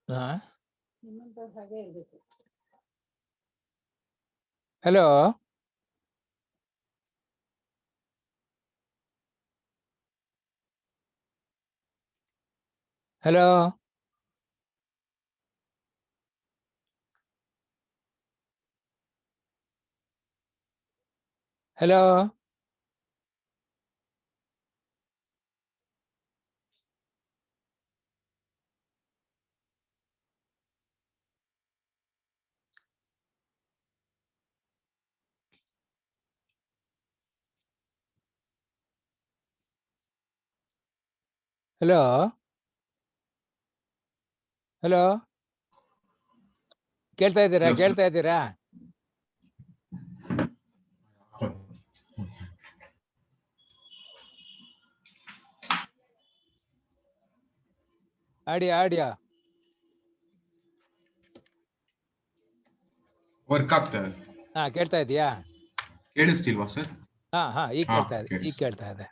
Hello. Hello. Hello. Hello. Hello. ಕೇಳ್ತಾ ಇದ್ದೀರಾ? ಕೇಳ್ತಾ ಇದ್ದೀರಾ? ಆಡಿಯೋ ವರ್ಕ್ ಆಗ್ತದೆ. ಕೇಳ್ತಾ ಇದೆಯಾ? ಕೇಳಿಸ್ತಿಲ್ವಾ ಸರ್? ಈಗ ಕೇಳ್ತಾ ಇದೆ. ಈಗ ಕೇಳ್ತಾ ಇದೆ.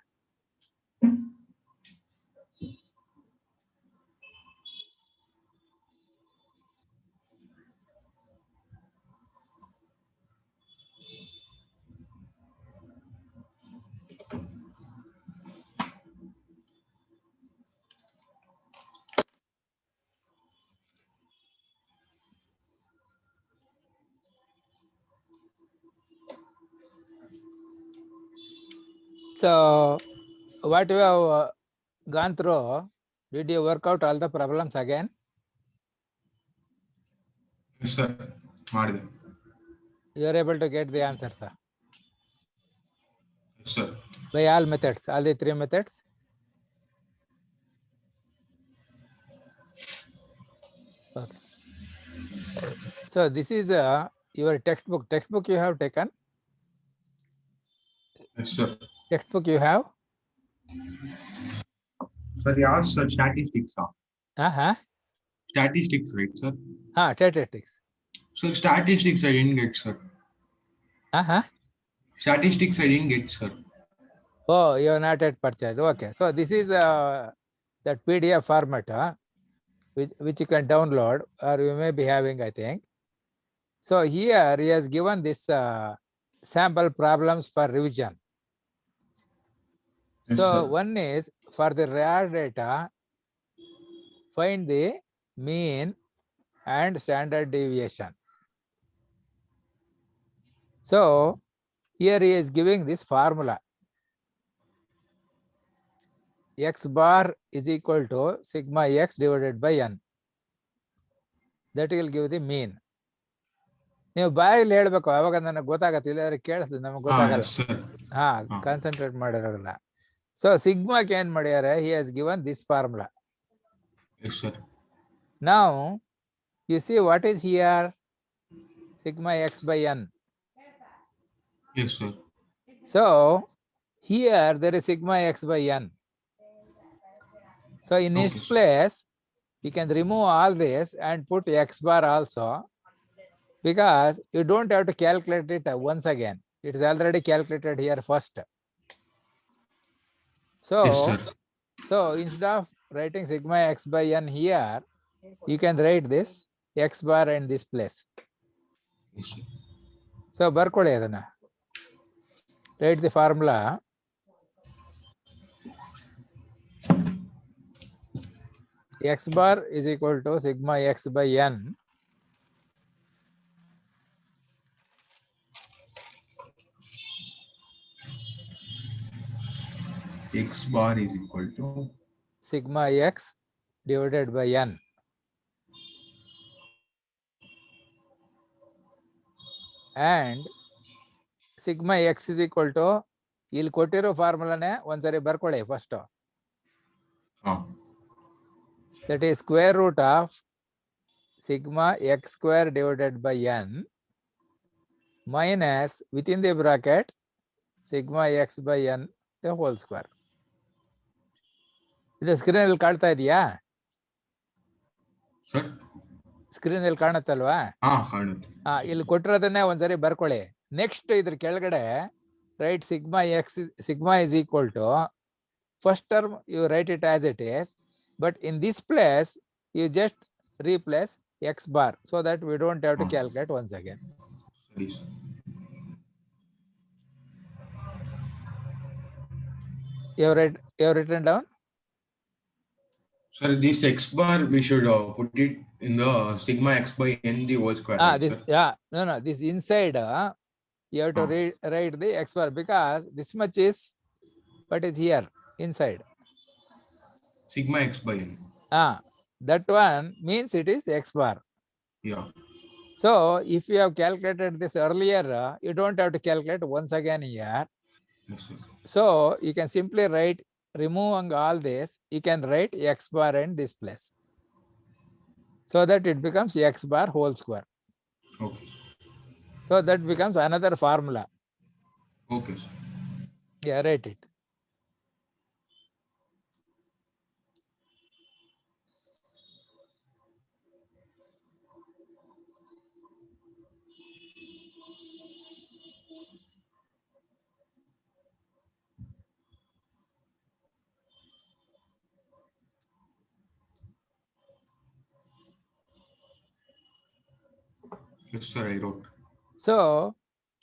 So, what you have gone through, did you work out all the problems again? Yes, sir. ಮಾಡಿದೆ. You are able to get the answers, sir? Yes, sir. By all methods, all the 3 methods? Okay. So, this is your textbook. Textbook you have taken? Yes, sir. Textbook you have? Sir, yeah, sir. Statistics. Statistics, right, sir? Statistics. Sir, statistics I didn't get, sir. Statistics I didn't get, sir. Oh, you are not yet purchased. Okay. So, this is that PDF format, which you can download, or you may be having, I think. So, here he has given this sample problems for revision. Yes, So, sir. one is for the raw data, find the mean and standard deviation. So, here he is giving this formula. X bar is equal to sigma x divided by n. That will give the mean. ನೀವು ಬಾಯಲ್ಲಿ ಹೇಳ್ಬೇಕು, ಅವಾಗ ನನಗೆ ಗೊತ್ತಾಗತ್ತೆ. ಇಲ್ಲಾದ್ರೆ ಕೇಳಿಸ್ತದೆ, ನಮಗೆ ಗೊತ್ತಾಗಲ್ಲ. Concentrate ಮಾಡಿರೋಲ್ಲ. So ಸಿಗ್ಮಾಕ್ಕೆ ಏನ್ ಮಾಡ್ಯಾರೆ? he has given this formula. Yes, sir. Now you see what is here? Sigma x by n. Yes, sir. So here there is sigma x by n. So in its place you can remove all this and put x bar also, because you don't have to calculate it once again. It is already calculated here first. So, yes, sir. So instead of writing sigma x by n here, you can write this x bar in this place. Yes, sir. So ಬರ್ಕೊಳ್ಳಿ ಅದನ್ನ. Write the formula. X bar is equal to sigma x by n. X bar is equal to sigma x divided by n. And sigma x is equal to, ಇಲ್ಲಿ ಕೊಟ್ಟಿರೋ ಫಾರ್ಮುಲಾನೇ ಒಂದ್ಸರಿ ಬರ್ಕೊಳ್ಳಿ first. That is square root of sigma x square divided by n minus within the bracket sigma x by n the whole square. ಇದು screen ಅಲ್ಲಿ ಕಾಣ್ತಾ ಇದೆಯಾ? Sir screen ಅಲ್ಲಿ ಕಾಣುತ್ತಲ್ವಾ? ಇಲ್ಲಿ ಕೊಟ್ಟಿರೋದನ್ನೇ ಒಂದ್ಸರಿ ಬರ್ಕೊಳ್ಳಿ. ನೆಕ್ಸ್ಟ್ ಇದ್ರ ಕೆಳಗಡೆ right sigma is equal to, first term you write it as it is, but in this place you just replace x bar so that we don't have to calculate once again. Sorry, sir. You have written down? Sir, this x bar, we should put it in the sigma x by n the whole square, right, This, sir? no, this inside, you have to write the x bar, because this much is what is here inside. Sigma x by n. That one means it is x bar. Yeah. So if you have calculated this earlier, you don't have to calculate once again here. Yes, sir. So you can simply write, removing all this, you can write x bar in this place, so that it becomes x bar whole square. Okay. So that becomes another formula. Okay, sir. Yeah, write it. Yes, sir, I wrote. So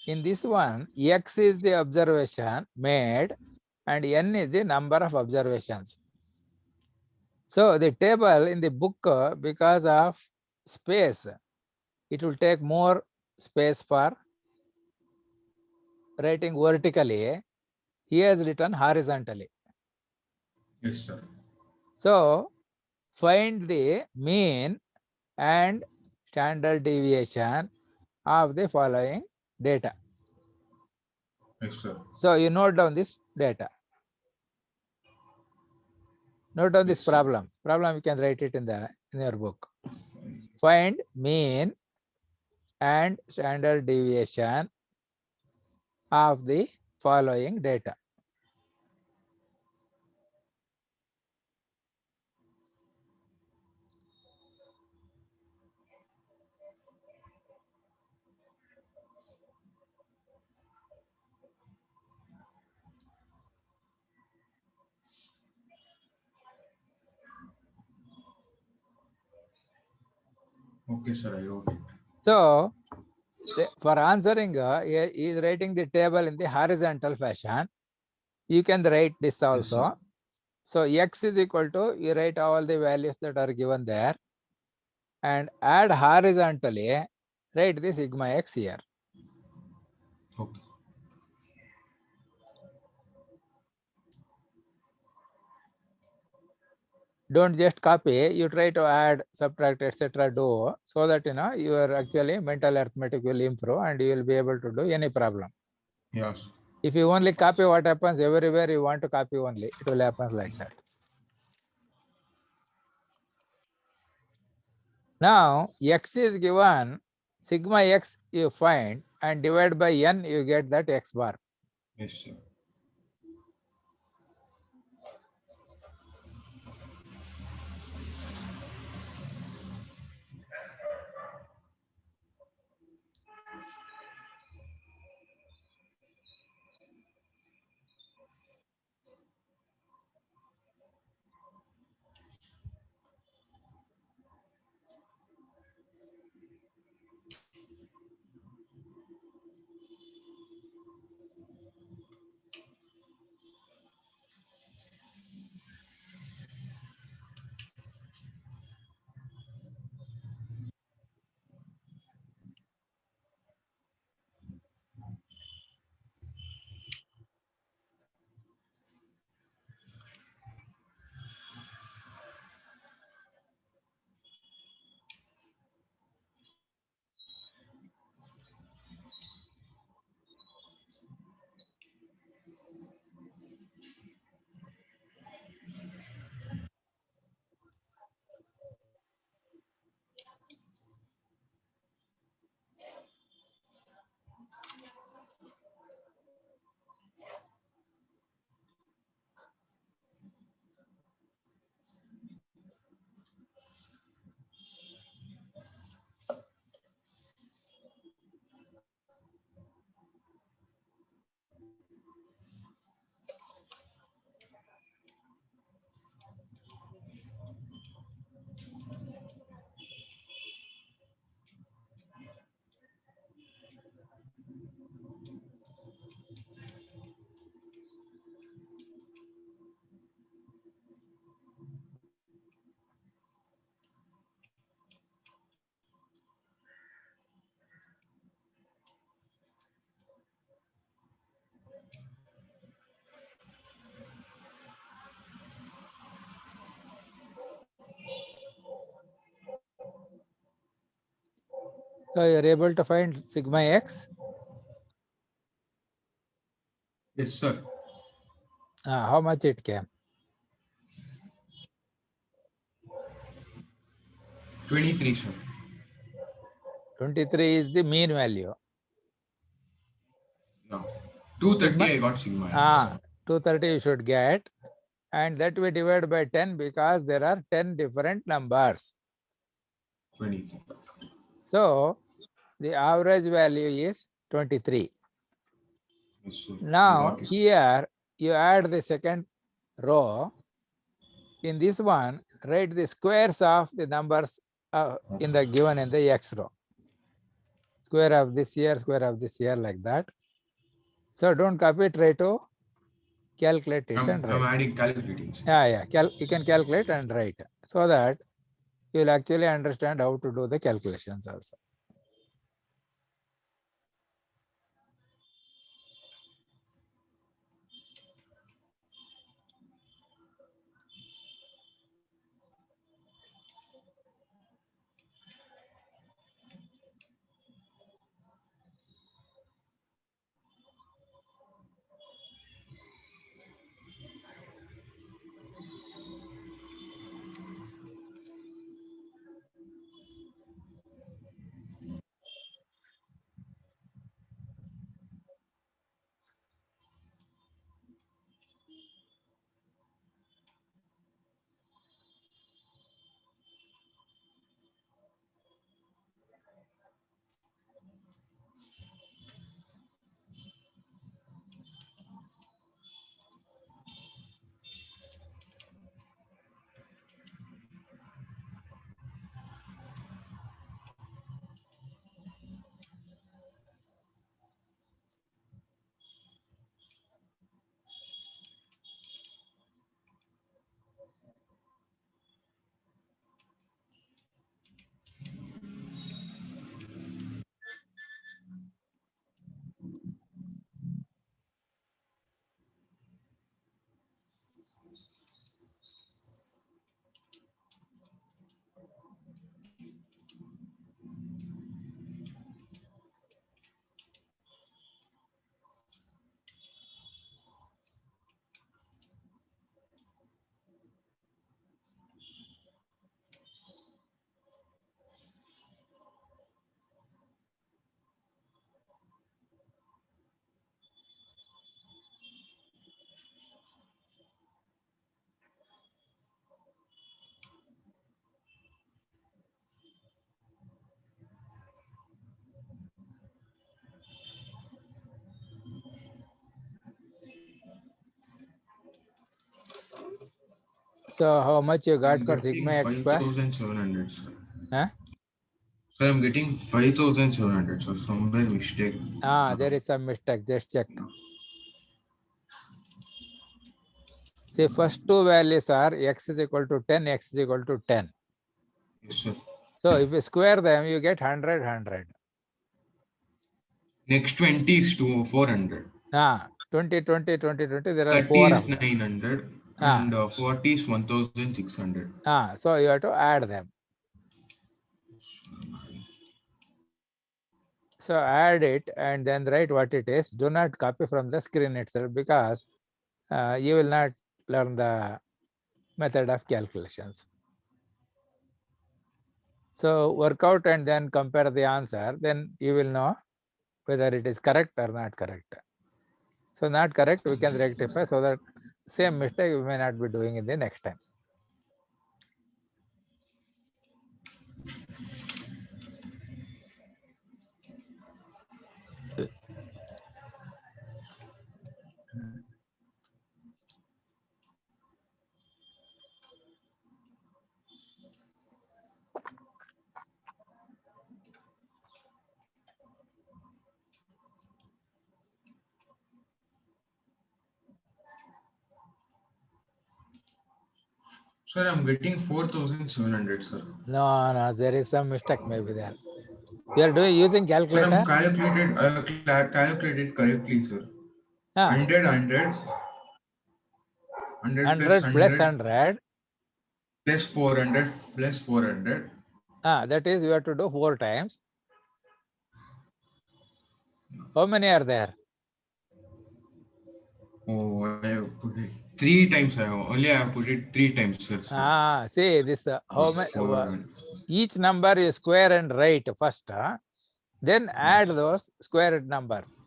in this one, x is the observation made and n is the number of observations. So the table in the book, because of space, it will take more space for writing vertically. He has written horizontally. Yes, sir. So find the mean and standard deviation of the following data. Yes, sir. So you note down this data. Note down this Yes, sir. problem. Problem you can write it in your book. Find mean and standard deviation of the following data. Okay, sir, I wrote it. So for answering, he is writing the table in the horizontal fashion. You can write this also. Yes, So x is equal to, you write all the values that are given there and add horizontally, write the sigma x here. okay. Don't just copy, you try to add, subtract, etc. do, so that your actually mental arithmetic will improve and you will be able to do any problem. Yes. If you only copy, what happens everywhere you want to copy only, it will happen like that. Now x is given, sigma x you find and divide by n, you get that x bar. Yes, sir. So you're able to find sigma x. Yes, sir. How much it came? 23, sir. 23 is the mean value. No. 230 Sigma- I got sigma x. 230 you should get, and that we divide by 10 because there are 10 different numbers. 23. So the average value is 23. Yes, sir. Now Got it. here you add the second row. In this one, write the squares of the numbers in the given in the x row. Square of this year, square of this year, like that. So don't copy, try to calculate it and I'm write. adding calculating, sir. Yeah. You can calculate and write so that you will actually understand how to do the calculations also. So how much you got I'm for getting sigma x square? 5,700, sir. Huh? Sir, I'm getting 5,700, so somewhere mistake. There is some mistake. Just check. See, first two values are x is equal to 10, x is equal to 10. Yes, sir. So if you square them, you get 100, 100. Next 20 is 400. 20, 20, 20, 20. There are 30 four is of them. 900. Ah. And 40 is 1,600. So you have to add them. So add it and then write what it is. Do not copy from the screen itself because you will not learn the method of calculations. So work out and then compare the answer. Then you will know whether it is correct or not correct. So not correct, we can rectify so that same mistake we may not be doing in the next time. Sir, I'm getting 4,700, sir. No, there is some mistake maybe there. You are using Sir, calculator? I'm calculated correctly, sir. 100, 100. 100 plus 100 plus 100 100. plus 400 plus 400. That is you have to do 4 times. How many are there? Oh, I have put it 3 times. I have put it 3 times, sir. See this. How many? 4, Each number you square and write first. Then add those squared numbers.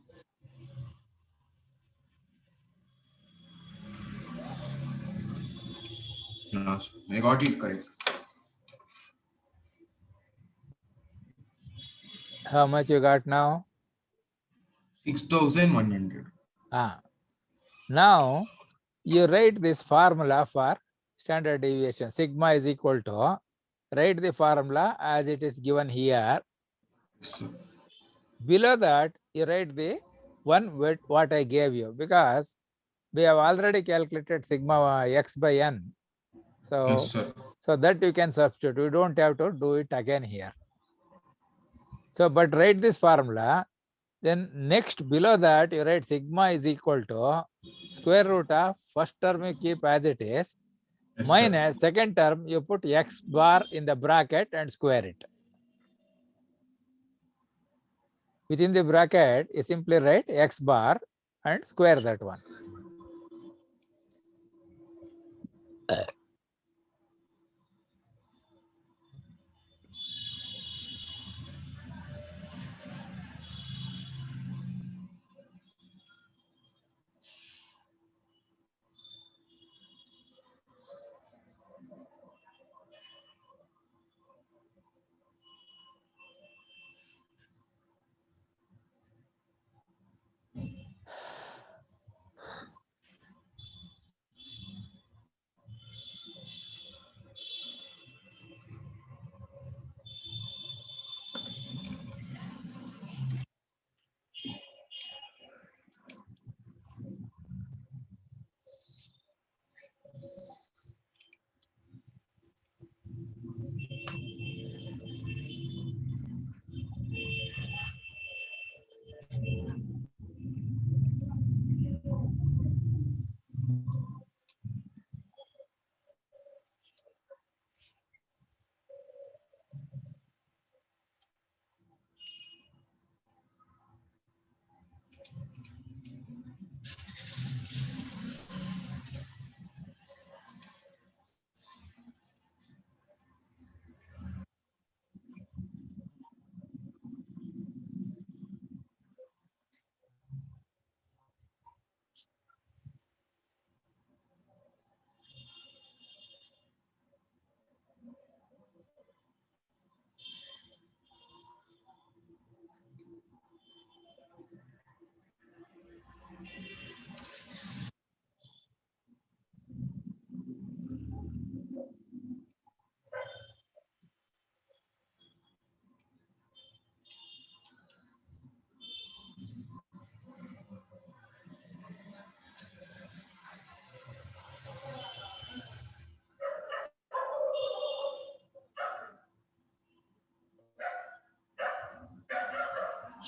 yes, I got it correct. How much you got now? 6,100. Now you write this formula for standard deviation. Sigma is equal to, write the formula as it is given here. Yes, sir. Below that, you write the one with what I gave you, because we have already calculated sigma x by n. Yes, sir. So that you can substitute. You don't have to do it again here. So, but write this formula. Then next below that, you write sigma is equal to square root of first term you keep as it is, Yes, minus second term you put x bar in the bracket and square it. Within the bracket, you simply write x bar and square that one.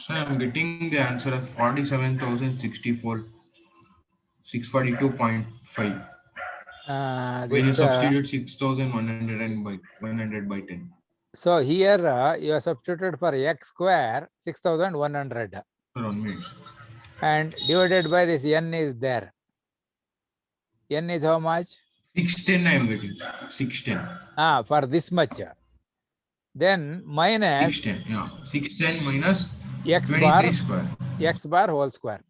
So I'm getting the answer of 47,064, 642.5. When you This substitute 6,100 and by 100 by 10. So here you have substituted for x square 6,100 Sir, 1 minute. and divided by this n is there. N is how much? 610 I am getting. 610. For this much. Then minus 610. Yeah. 610 minus x 23 bar, square. x bar whole square.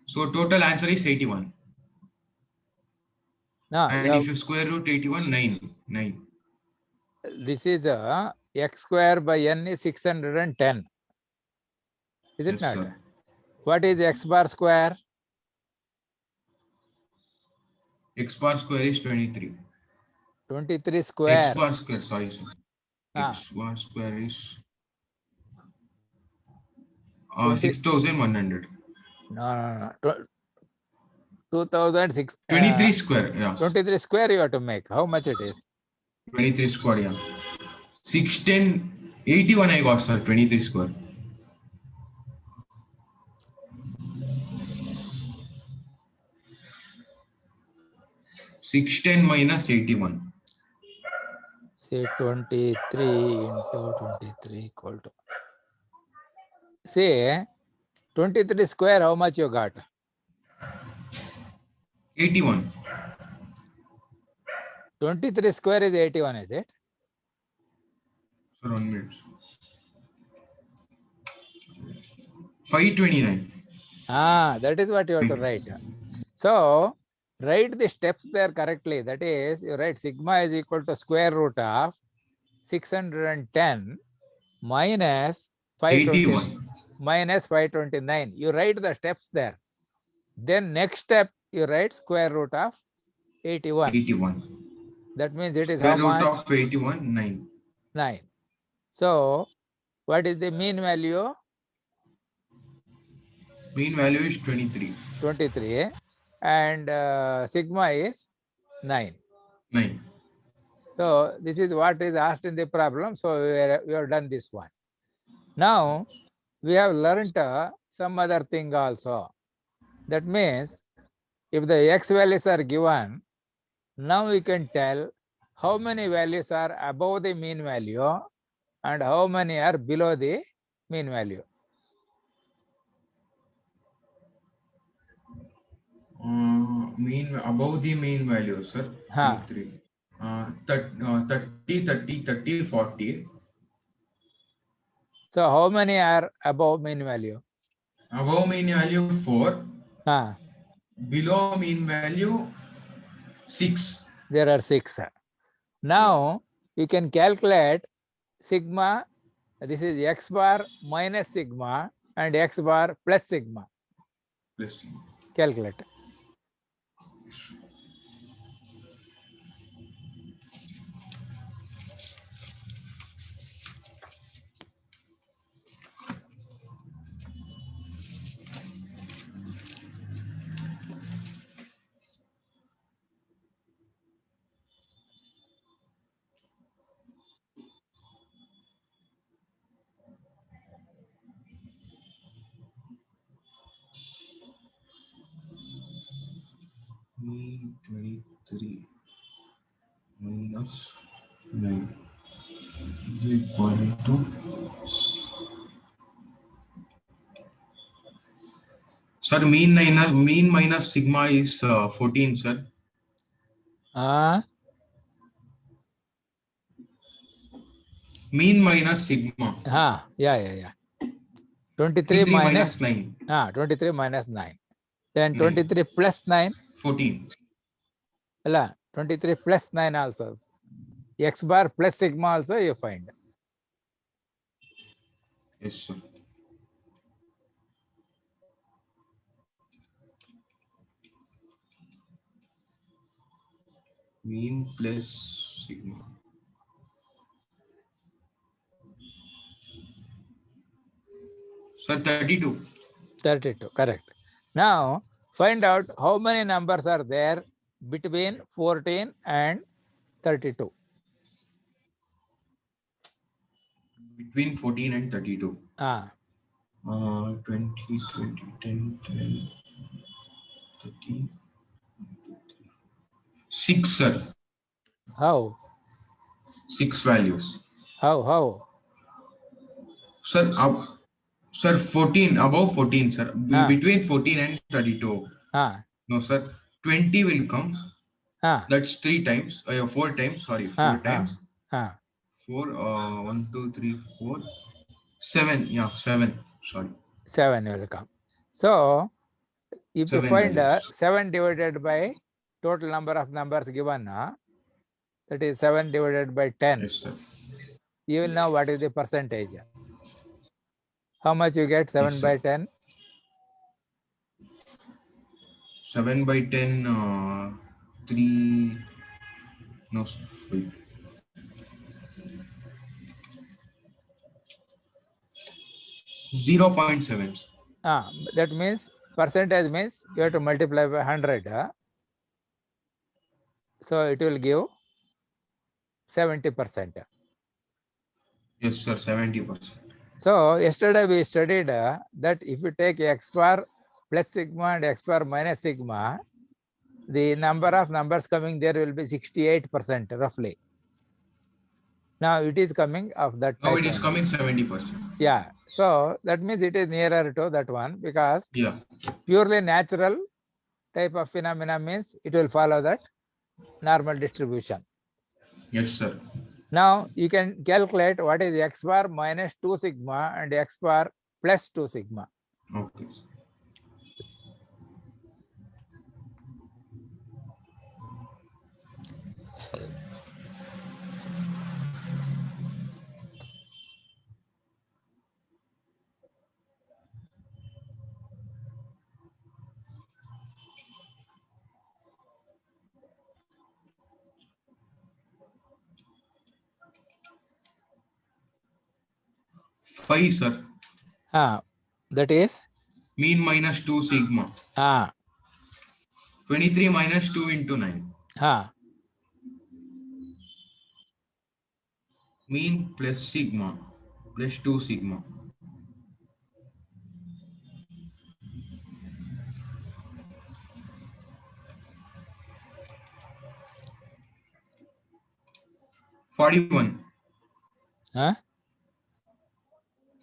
So total answer is 81. Now And if you square root 81, 9. this is x square by n is 610. Is it Yes, not? sir. What is x bar square? X bar square is 23. 23 square. X bar square, sorry. Sir. X bar square is 6,100. No. 2006. 23 square, yeah. 23 square you have to make. How much it is? 23 square, yeah. 610, 81 I got, sir. 23 square. (610 minus 81). say 23 into 23 equal to, say 23 square, how much you got? 81. 23 square is 81, is it? Sir, 1 minute. 529. That is what you have to write. So write the steps there correctly. That is, you write sigma is equal to square root of 610 minus 520 81. minus 529. You write the steps there. Then next step, you write square root of 81. 81. That means it is Square how root much? of 81, 9. 9. So what is the mean value? Mean value is 23. 23. And sigma is 9. 9. So this is what is asked in the problem. So we have done this one. Now we have learnt some other thing also. That means if the x values are given, now we can tell how many values are above the mean value and how many are below the mean value. Mean above the mean value, sir. Huh. 3. 30, 30, 30, 40. So how many are above mean value? Above mean value 4. Huh. Below mean value 6. There are 6. Now you can calculate sigma. This is x bar minus sigma and x bar plus sigma. Plus. Calculate. Mean 23 minus 9 is equal to. Sir, mean minus sigma is 14, sir. Mean minus sigma. Yeah. 23 23 minus 9. 23 minus 9. Then 23 plus 9. 14. 23 plus 9 also. X bar plus sigma also you find. Yes, sir. Mean plus sigma. Sir, 32. 32, correct. Now find out how many numbers are there between 14 and 32. Between 14 and 32. 20, 20, 10, 10, 13, 6, sir. How? 6 values. How? Sir, sir, 14, above 14, sir. Between 14 and 32. No, sir. 20 will come. That's 3 times. 4 times. Sorry, 4 times. 4, 1, 2, 3, 4. 7. Yeah, 7. Sorry. 7 will come. So if you find 7 divided by total number of numbers given, that is 7 divided by 10. Yes, sir. You will know what is the percentage. How much you get 7 Yes, by 10? 7 by 10, 3. No, sir. Wait. 0.7. That means percentage means you have to multiply by 100. So it will give 70%. Yes, sir. 70%. So yesterday we studied that if you take x bar plus sigma and x bar minus sigma, the number of numbers coming there will be 68% roughly. Now it is coming of that Now type it is only. coming 70%. Yeah, so that means it is nearer to that one, because Yeah. purely natural type of phenomena means it will follow that normal distribution. Yes, sir. Now you can calculate what is x bar minus 2 sigma and x bar plus 2 sigma. Okay. Phi, sir. That is Mean minus 2 sigma. 23 minus 2 into 9. Mean plus sigma plus 2 sigma. Forty-one.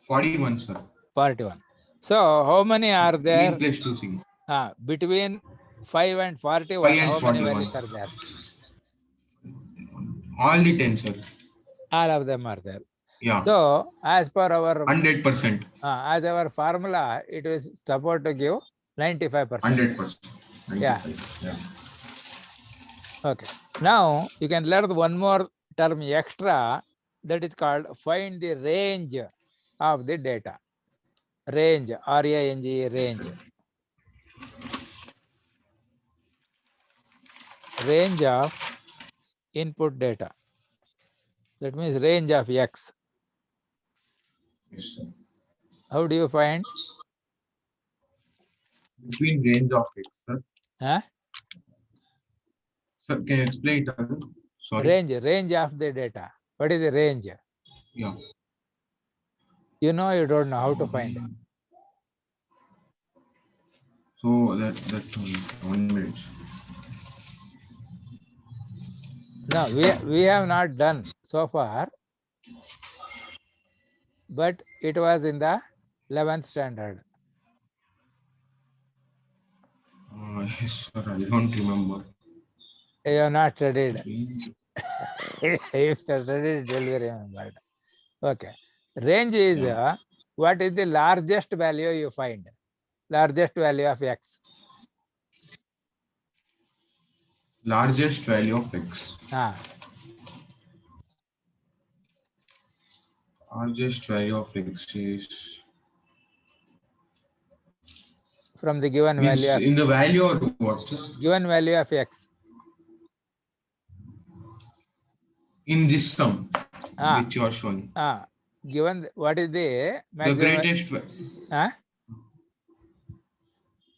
41, sir. 41. So how many are there? Mean plus 2 sigma. Between 5 and 41, 5 and how many 41. values are there? All the 10, sir. All of them are there. Yeah. So as per our 100%. as our formula, it is supposed to give 95%. 100%. Yeah. Yeah. Okay. Now you can learn one more term extra, that is called find the range of the data. Range, R-A-N-G, range. Range of input data. That means range of X. Yes, sir. How do you find? Between range of X, sir. Sir, can you explain it again? Sorry. Range of the data. What is the range? Yeah. You know, you don't know how to find it. So that's 1 minute. No, we have not done so far, but it was in the 11th standard. Yes, sir, I don't remember. You have not studied. If you studied, it will be remembered. Okay. Range is what is the largest value you find? Largest value of X. Largest value of X. Largest value of X is from the given means value of, in the value or what, sir? Given value of X. In this sum which you are showing. Given what is the maximum? The greatest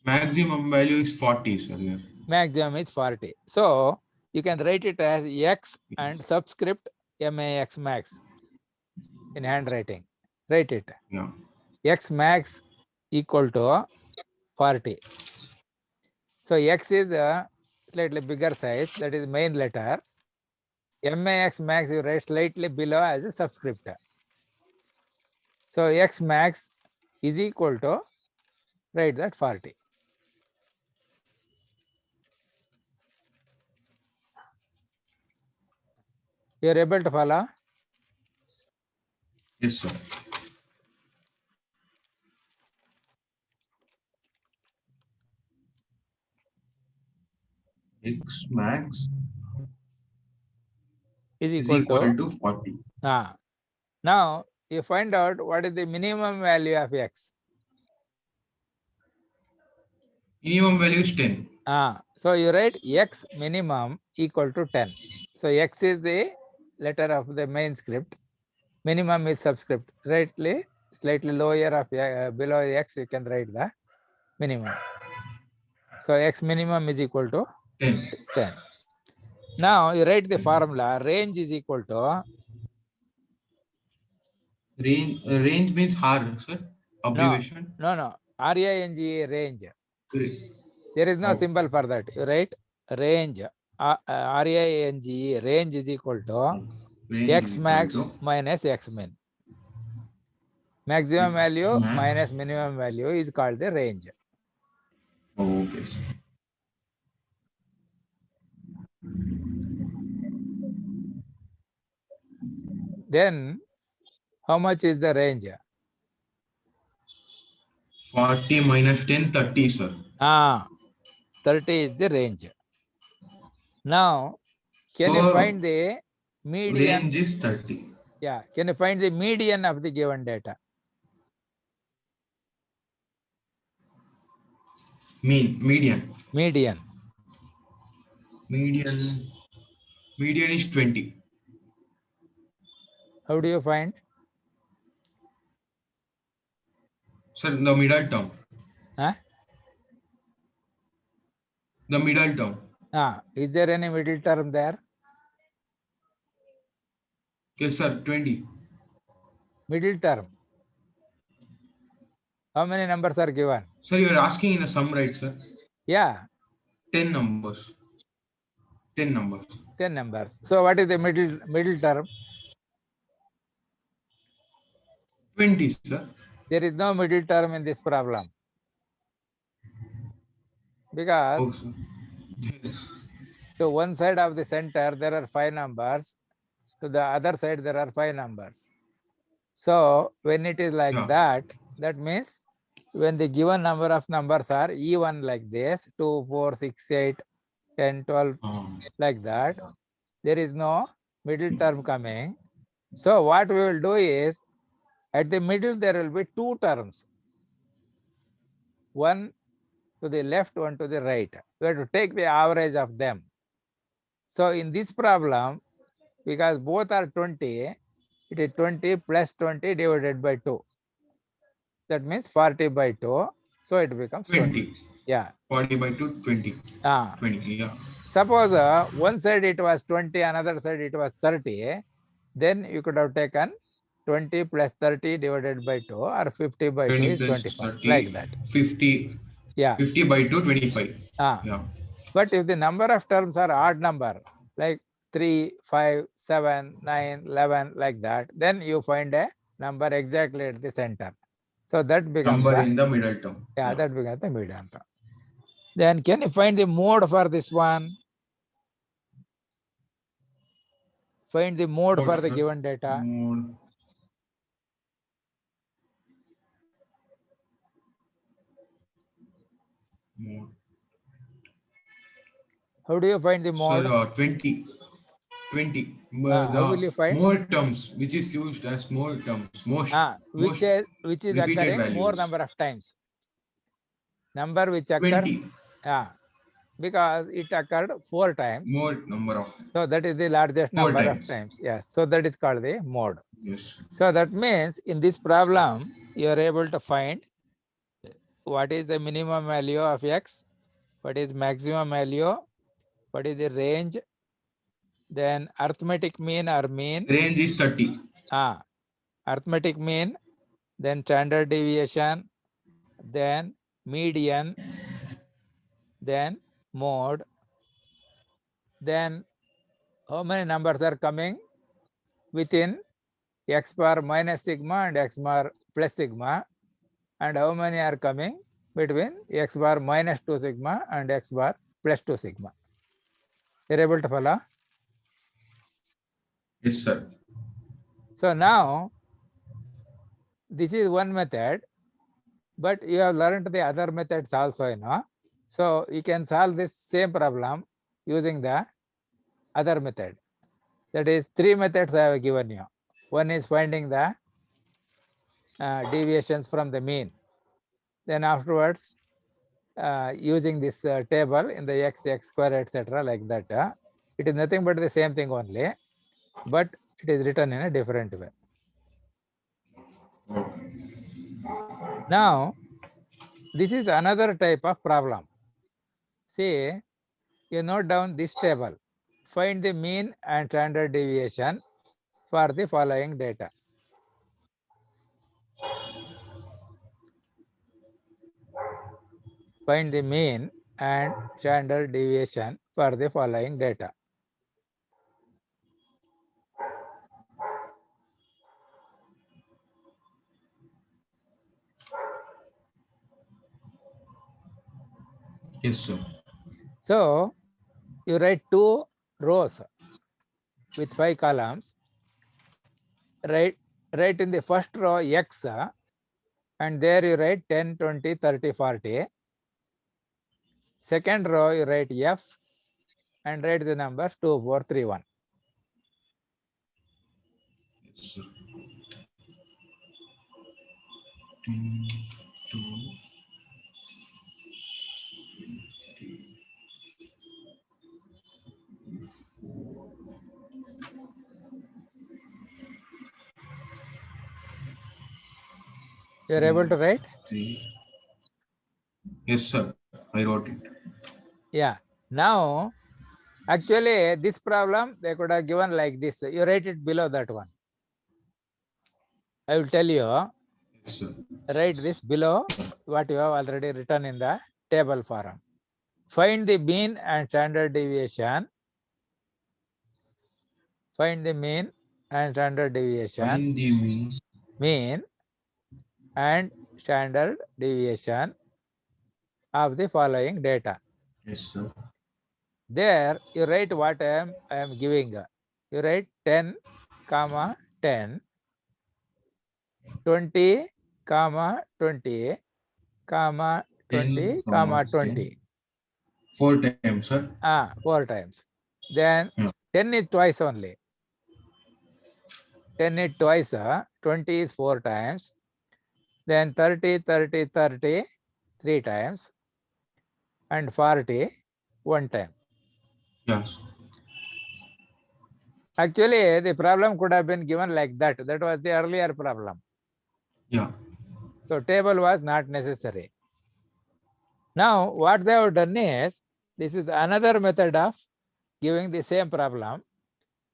maximum value is 40, sir. Here. Maximum is 40. So you can write it as X and subscript MAX max in handwriting. Write it. Yeah. X max equal to 40. So X is a slightly bigger size, that is main letter. MAX max you write slightly below as a subscript. So X max is equal to, write that 40. You are able to follow? Yes, sir. X max is equal to 40. Now you find out what is the minimum value of X. Minimum value is 10. So you write X minimum equal to 10. So X is the letter of the main script. Minimum is subscript. Rightly, slightly lower of below X, you can write the minimum. So X minimum is equal to 10. Now you write the formula. Range is equal to. Range means R, sir. Abbreviation. No. R-A-N-G, range. There is no symbol for that. You write range. R-A-N-G, range is equal to Range X is max equal to minus X min. Maximum X value max. minus minimum value is called the range. Oh, okay. Then how much is the range? 40 minus 10, 30, sir. 30 is the range. Now, can you find the median? Range is 30. Yeah, can you find the median of the given data? Median. Median. Median is 20. How do you find? Sir, the middle term. Huh? The middle term. Is there any middle term there? Yes, sir, 20. Middle term. How many numbers are given? Sir, you are asking in a sum, right, sir? Yeah. 10 numbers. 10 numbers. 10 numbers. So what is the middle term? 20, sir. There is no middle term in this problem. Because to one side of the center, there are 5 numbers. To the other side, there are 5 numbers. So when it is like that, that means when the given number of numbers are even like this, 2, 4, 6, 8, 10, 12, like that, there is no middle term coming. So what we will do is, at the middle, there will be 2 terms. One to the left, one to the right. We have to take the average of them. So in this problem, because both are 20, it is 20 plus 20 divided by 2. That means 40 by 2. So it becomes 20. Yeah. 40 by 2, 20. 20, yeah. Suppose one side it was 20, another side it was 30. Then you could have taken 20 plus 30 divided by 2, or 50 by 2 is 25. 30, like that. 50. Yeah. 50 by 2, 25. Yeah. But if the number of terms are odd number, like 3, 5, 7, 9, 11, like that, then you find a number exactly at the center. So that becomes number in the middle term. Yeah, that becomes the middle term. Then can you find the mode for this one? Find the mode for the given data. Mode. How do you find the mode? Sir, 20. 20. How will you find? More terms, which is used as more terms. Which is occurring values. More number of times. Number which occurs. 20. Because it occurred 4 times. More number of. So that is the largest number of times. Yes. So that is called the mode. Yes. So that means in this problem, you are able to find what is the minimum value of X, what is maximum value, what is the range, then arithmetic mean or mean. Range is 30. Arithmetic mean, then standard deviation, then median, then mode, then how many numbers are coming within X bar minus sigma and X bar plus sigma, and how many are coming between X bar minus 2 sigma and X bar plus 2 sigma. You're able to follow? Yes, sir. So now, this is one method, but you have learned the other methods also, you know. So you can solve this same problem using the other method. That is 3 methods I have given you. One is finding the deviations from the mean. Then afterwards, using this table in the x square, etc., like that. It is nothing but the same thing only, but it is written in a different way. Now, this is another type of problem. See, you note down this table. Find the mean and standard deviation for the following data. Find the mean and standard deviation for the following data. Yes, sir. So you write 2 rows with 5 columns. Write in the first row X, and there you write 10, 20, 30, 40. Second row you write F and write the numbers 2, 4, 3, 1. Yes, sir. 10, 2, You are able to write? 3. Yes, sir. I wrote it. Yeah. Now, actually, this problem they could have given like this. You write it below that one. I will tell you. Yes, sir. Write this below what you have already written in the table form. Find the mean and standard deviation. Find the mean and standard deviation. Find the mean. Mean and standard deviation of the following data. Yes, sir. There you write what I am giving. You write 10, 10, 20, 20, 20, 20. 4 times, sir. 4 times. Then 10 is twice only. 10 is twice, 20 is 4 times. Then 30, 30, 30, 3 times. And 40, 1 time. Yes. Actually, the problem could have been given like that. That was the earlier problem. Yeah. So table was not necessary. Now, what they have done is, this is another method of giving the same problem,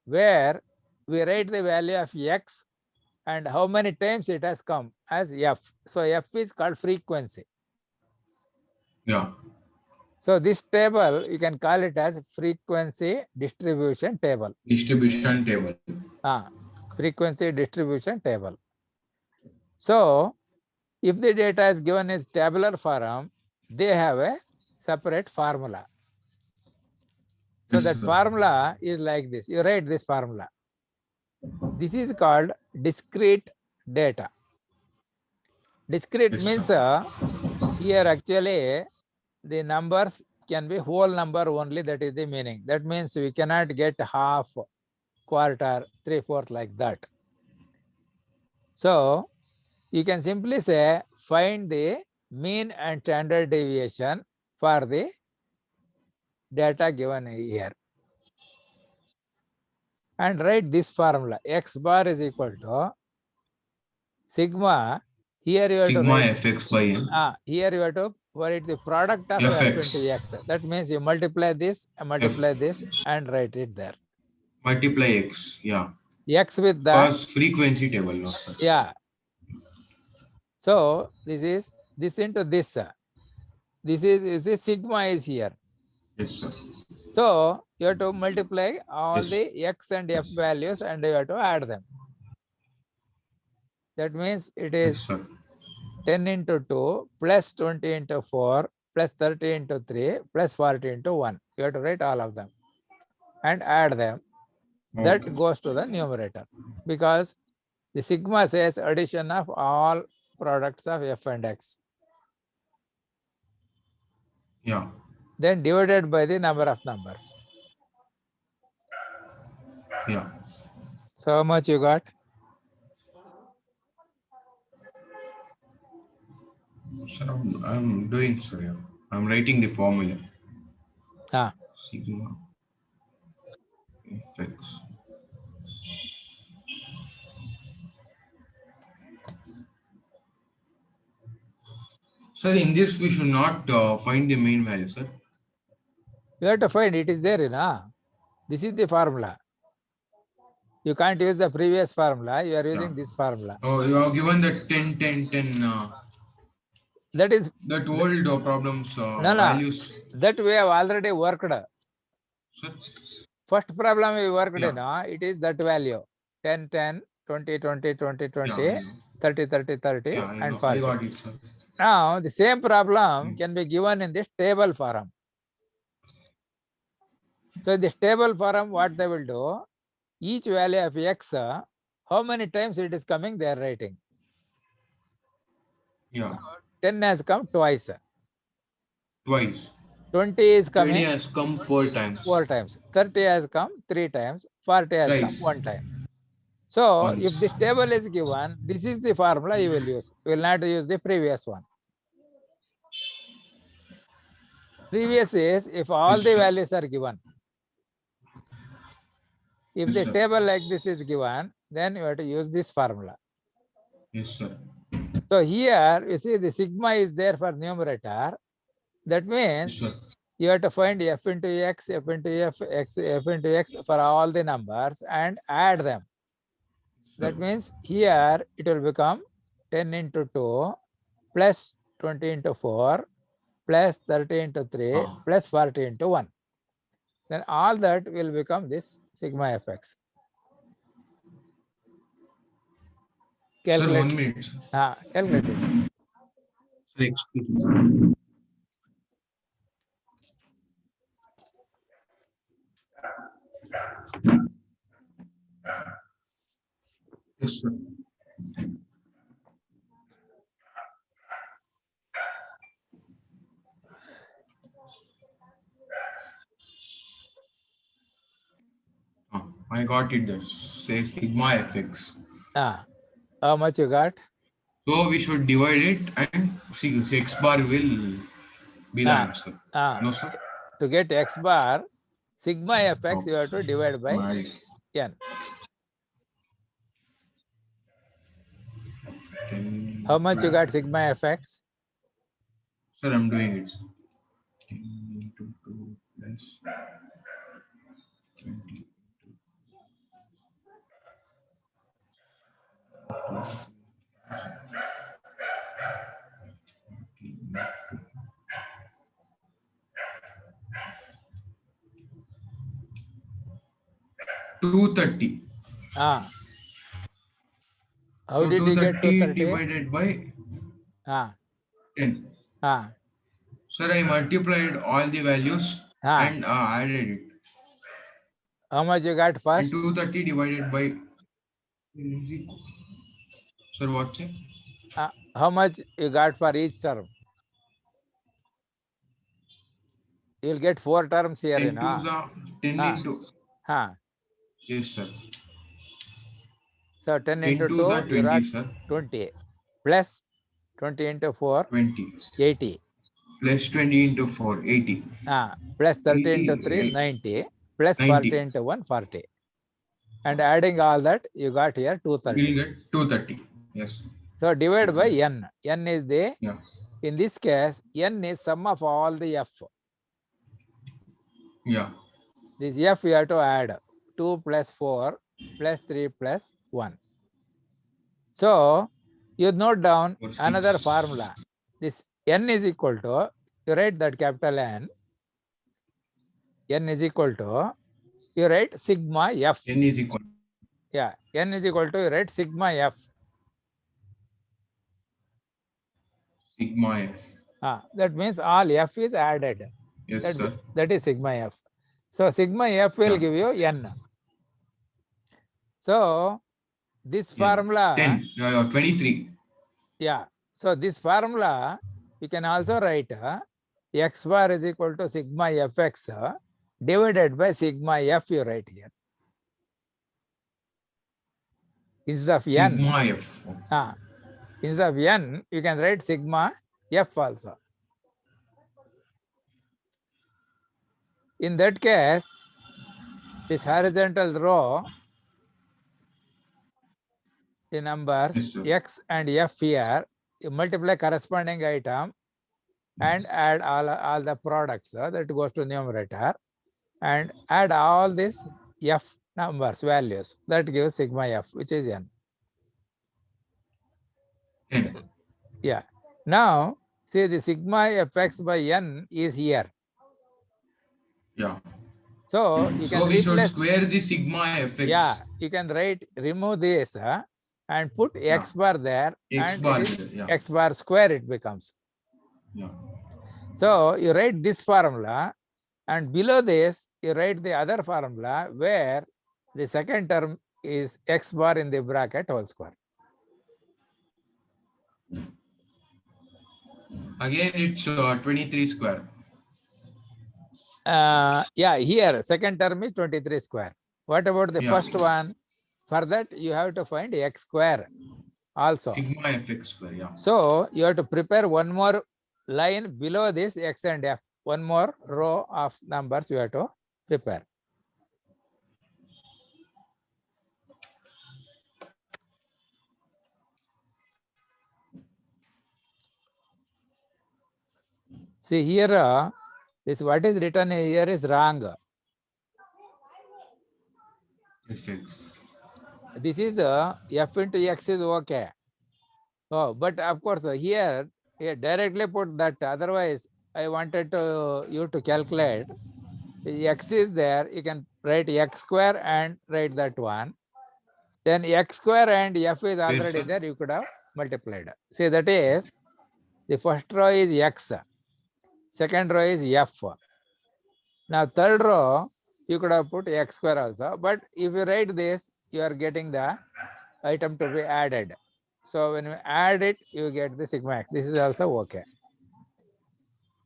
where we write the value of X and how many times it has come as F. So F is called frequency. Yeah. So this table, you can call it as frequency distribution table. Distribution table. Frequency distribution table. So if the data is given in tabular form, they have a separate formula. So Yes, that sir. formula is like this. You write this formula. This is called discrete data. Discrete Yes, means here actually the numbers can be whole number only, that is the meaning. That means we cannot get half, quarter, 3/4 like that. So you can simply say find the mean and standard deviation for the data given here. And write this formula. X bar is equal to sigma. Here you have to write Fx by n. Here you have to write the product of F into X. That means you multiply this and multiply this and write it there. Multiply X. Yeah. X with the Cause frequency table. No, sir. Yeah. So this is this into this. This is, you see, sigma is here. Yes, sir. So you have to multiply all Yes. the X and F values and you have to add them. That means it is Yes, 10 into 2 plus 20 into 4 plus 30 into 3 plus 40 into 1. You have to write all of them and add them. That goes to the numerator, because the sigma says addition of all products of F and X. Yeah. Then divided by the number of numbers. Yeah. So how much you got? Sir, I'm doing, sir. Yeah. I'm writing the formula. Sigma Fx. Sir, in this we should not find the mean value, sir. You have to find it is there, This is the formula. You can't use the previous formula. You are using this formula. Oh, you have given the 10, 10, 10. That is that old problems no. values. That we have already worked. Sir? First problem we worked in, it is that value 10, 10, 20, 20, 20, 20, 30, 30, 30, and 40. I got it, sir. Now the same problem can be given in this table form. So in this table form, what they will do, each value of x, how many times it is coming, they are writing. Yeah. So 10 has come twice. Twice. 20 is 20 coming has come 4 times. 4 times. 30 has come 3 times. 40 has come Twice. 1 time. So Once. if this table is given, this is the formula you will use. You will not use the previous one. Previous is if all Yes, the sir. values are given. If Yes, the sir. table like this is given, then you have to use this formula. Yes, sir. So here you see the sigma is there for numerator. That means Yes, sir. you have to find f into x, f into f, f into x for all the numbers and add them. That means here it will become 10 into 2 plus 20 into 4 plus 30 into 3 plus 40 into 1. Then all that will become this sigma fx. Calculate. Sir, 1 minute. Calculate it. Sir, excuse me. Yes, sir. I got it there. Say sigma fx. How much you got? So we should divide it and see x bar will be the answer. No, sir? To get x bar, sigma fx you have to divide by n. 10. How much you got sigma fx? Sir, I'm doing it. 10 into 2 plus 20. 230. How So did you get 230? Divided by 10. Sir, I multiplied all the values and added it. How much you got first? And 230 divided by. Sir, what's it? How much you got for each term? You will get 4 terms here. 10 into. Yes, sir. So 10 into 2, you got 20. Plus 20 into 4, 20. 80. Plus 20 into 4, 80. Plus 30 into 3, 90. Plus 40 into 1, 40. And adding all that, you got here 230. We'll get 230. Yes. So divide by n. N is the, yeah. In this case, n is sum of all the f. Yeah. This f you have to add 2 plus 4 plus 3 plus 1. So you note down another formula. This n is equal to, you write that capital N. N is equal to, you write sigma f. N is equal. Yeah, n is equal to, you write sigma f. Sigma f. That means all f is added. Yes, sir. That is sigma f. So sigma f will give you n. So this formula 10, 23. Yeah. So this formula you can also write x bar is equal to sigma fx divided by sigma f, you write here. Instead of sigma n, f. Instead of n, you can write sigma f also. In that case, this horizontal row, the numbers x and f here, you multiply corresponding item and add all the products that goes to numerator and add all these f numbers, values, that gives sigma f, which is n. Yeah. Now, see the sigma fx by n is here. Yeah. So you can we should square the sigma fx. Yeah, you can write, remove this and put x bar there, X and bar it is there, yeah. x bar square it becomes. Yeah. So you write this formula, and below this you write the other formula where the second term is x bar in the bracket whole square. Again, it's 23 square. Yeah, here second term is 23 square. What about the Yeah. first one? For that you have to find x square also. Sigma fx square, yeah. So you have to prepare one more line below this x and f. One more row of numbers you have to prepare. See here, this what is written here is wrong. Fx. This is f into x is okay. Oh, but of course here directly put that. Otherwise, I wanted you to calculate. X is there. You can write x square and write that one. Then x square and f is already there. You could have multiplied. See, that is the first row is x. Second row is f. Now third row, you could have put x square also. But if you write this, you are getting the item to be added. So when you add it, you get the sigma x. This is also okay.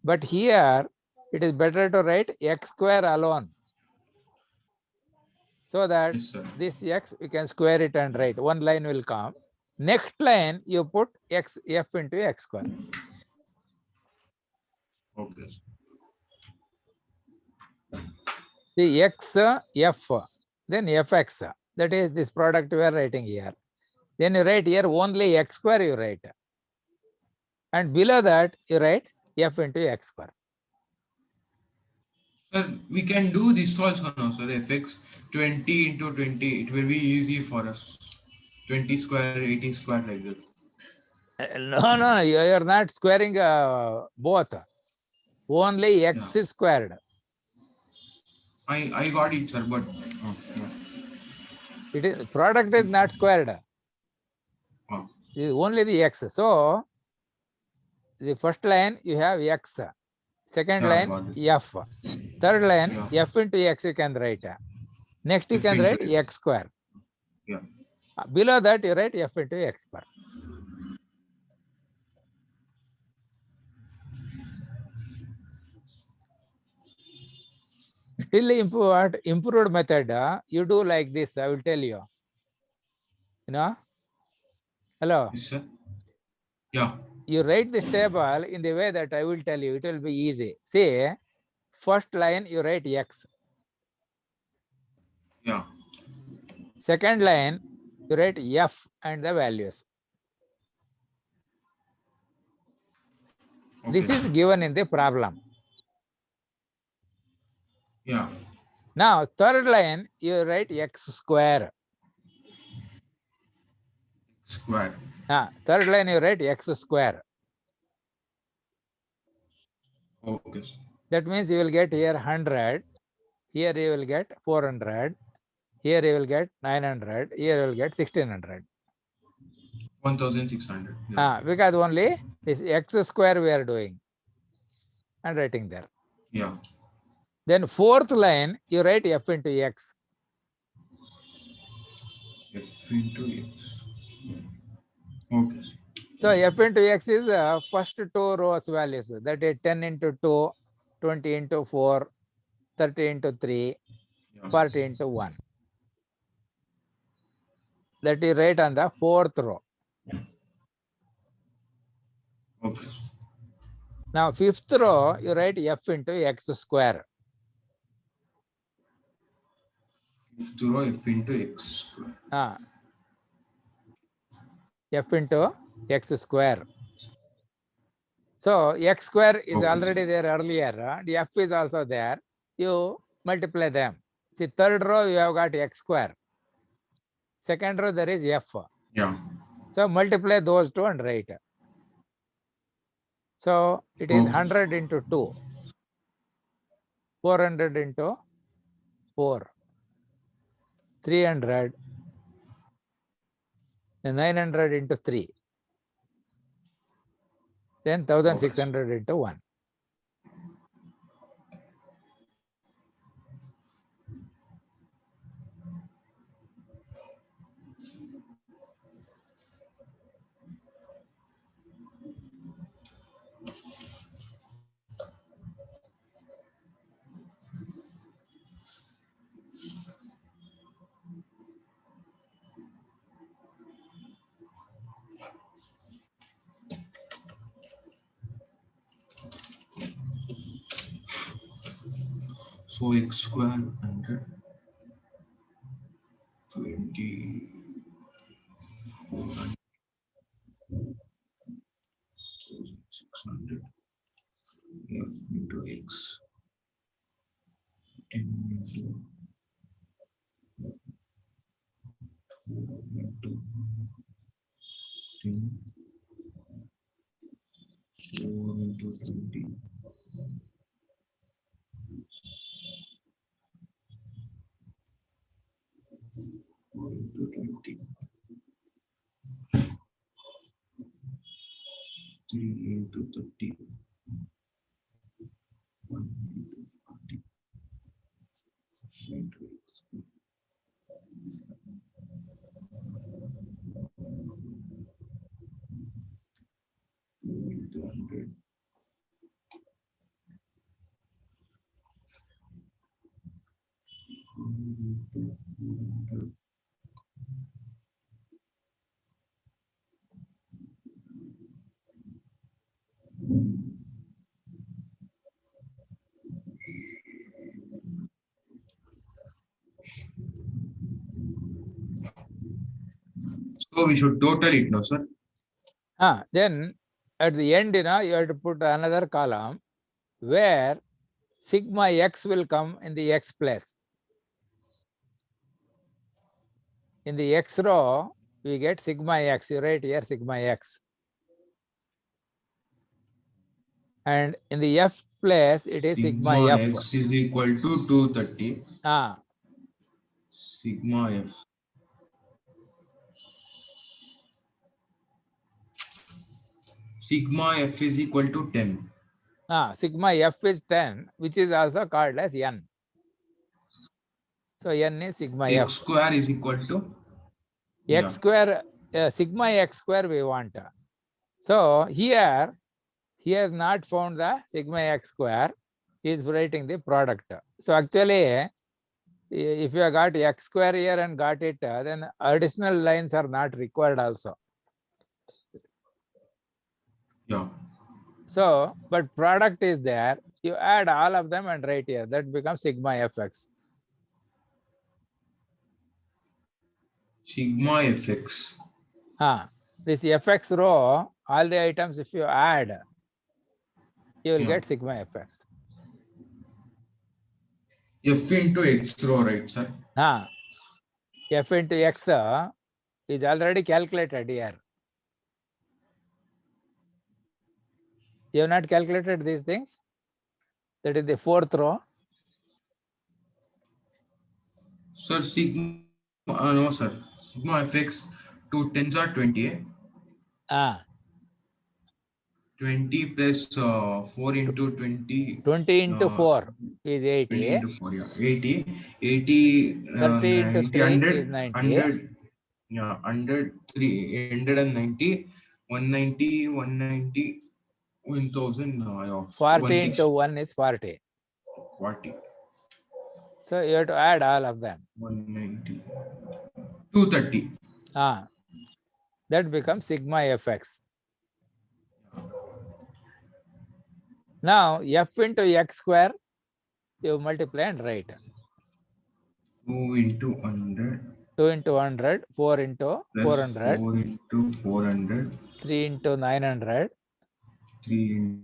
But here, it is better to write x square alone. So that Yes, sir. this x, you can square it and write. One line will come. Next line, you put x f into x square. Okay. The x f, then fx. That is this product we are writing here. Then you write here only x square you write. And below that, you write f into x square. Sir, we can do this also now, sir. Fx 20 into 20. It will be easy for us. 20 square, 80 square like that. No, you are not squaring both. Only x is squared. I got it, sir, but yeah. It is product is not squared. Oh. It is only the x. So the first line you have x. Second line f. Third line f into x you can write. Next you F can into write x square. Yeah. Below that you write f into x square. Still improved method, you do like this. I will tell you. You know? Hello? Yes, sir. Yeah. You write this table in the way that I will tell you. It will be easy. See, first line you write x. Yeah. Second line you write f and the values. Okay. This is given in the problem. Yeah. Now, third line you write x square. Square. Third line you write x square. Okay. That means you will get here 100. Here you will get 400. Here you will get 900. Here you will get 1600. 1600. Yeah. Because only this x square we are doing and writing there. Yeah. Then fourth line you write f into x. F into x. Okay. So f into x is first two rows values. That is 10 into 2, 20 into 4, 30 into 3, 40 into 1. That is right on the fourth row. Okay. Now fifth row you write f into x square. Fifth row f into x square. F into x square. So x square is already there earlier. The f is also there. You multiply them. See, third row you have got x square. Second row there is f. Yeah. So multiply those two and write. So it is 100 into 2. 400 into 4. 300. Then 900 into 3. Then 1600 into 1. So x square 100, 20, 600 f into x, 10 into 4 into 10, 4 into 20, 4 into 20, 3 into 30, 1 into 40, into x square. 2 into 100, 1 into 400, so we should total it now, sir. Then at the end, you have to put another column where sigma x will come in the x place. In the x row, we get sigma x. You write here sigma x. And in the f place, it is sigma f. X is equal to 230. Sigma f. Sigma f is equal to 10. Sigma f is 10, which is also called as n. So n is sigma X f. square is equal to X square, sigma x square we want. So here, he has not found the sigma x square. He is writing the product. So actually, if you have got x square here and got it, then additional lines are not required also. Yeah. So, but product is there. You add all of them and write here. That becomes sigma fx. Sigma fx. This fx row, all the items if you add, you will get sigma fx. F into x row, right, sir? F into x is already calculated here. You have not calculated these things? That is the fourth row. Sir, sigma, no, sir. Sigma fx, 2 tens are 20. 20 plus 4 into 20. 20 into 4 is 80. 20 into 4, yeah. 80. 80, 30 into 90, 3 100, is 90. 100, yeah, 100, 190, 190, 190, 1000, 40 into 1 is 40. 40. So you have to add all of them. 190. 230. That becomes sigma fx. Now f into x square, you multiply and write. 2 into 100. 2 into 100, 4 into 400. 4 into 400. 3 into 900. 3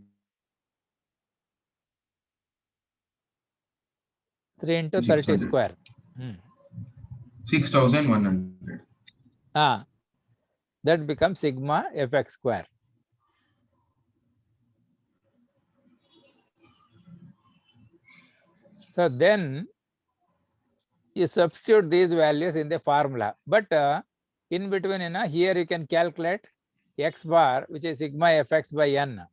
into 30 square. 6100. That becomes sigma fx square. So then you substitute these values in the formula. But In between, here you can calculate x bar, which is sigma fx by n.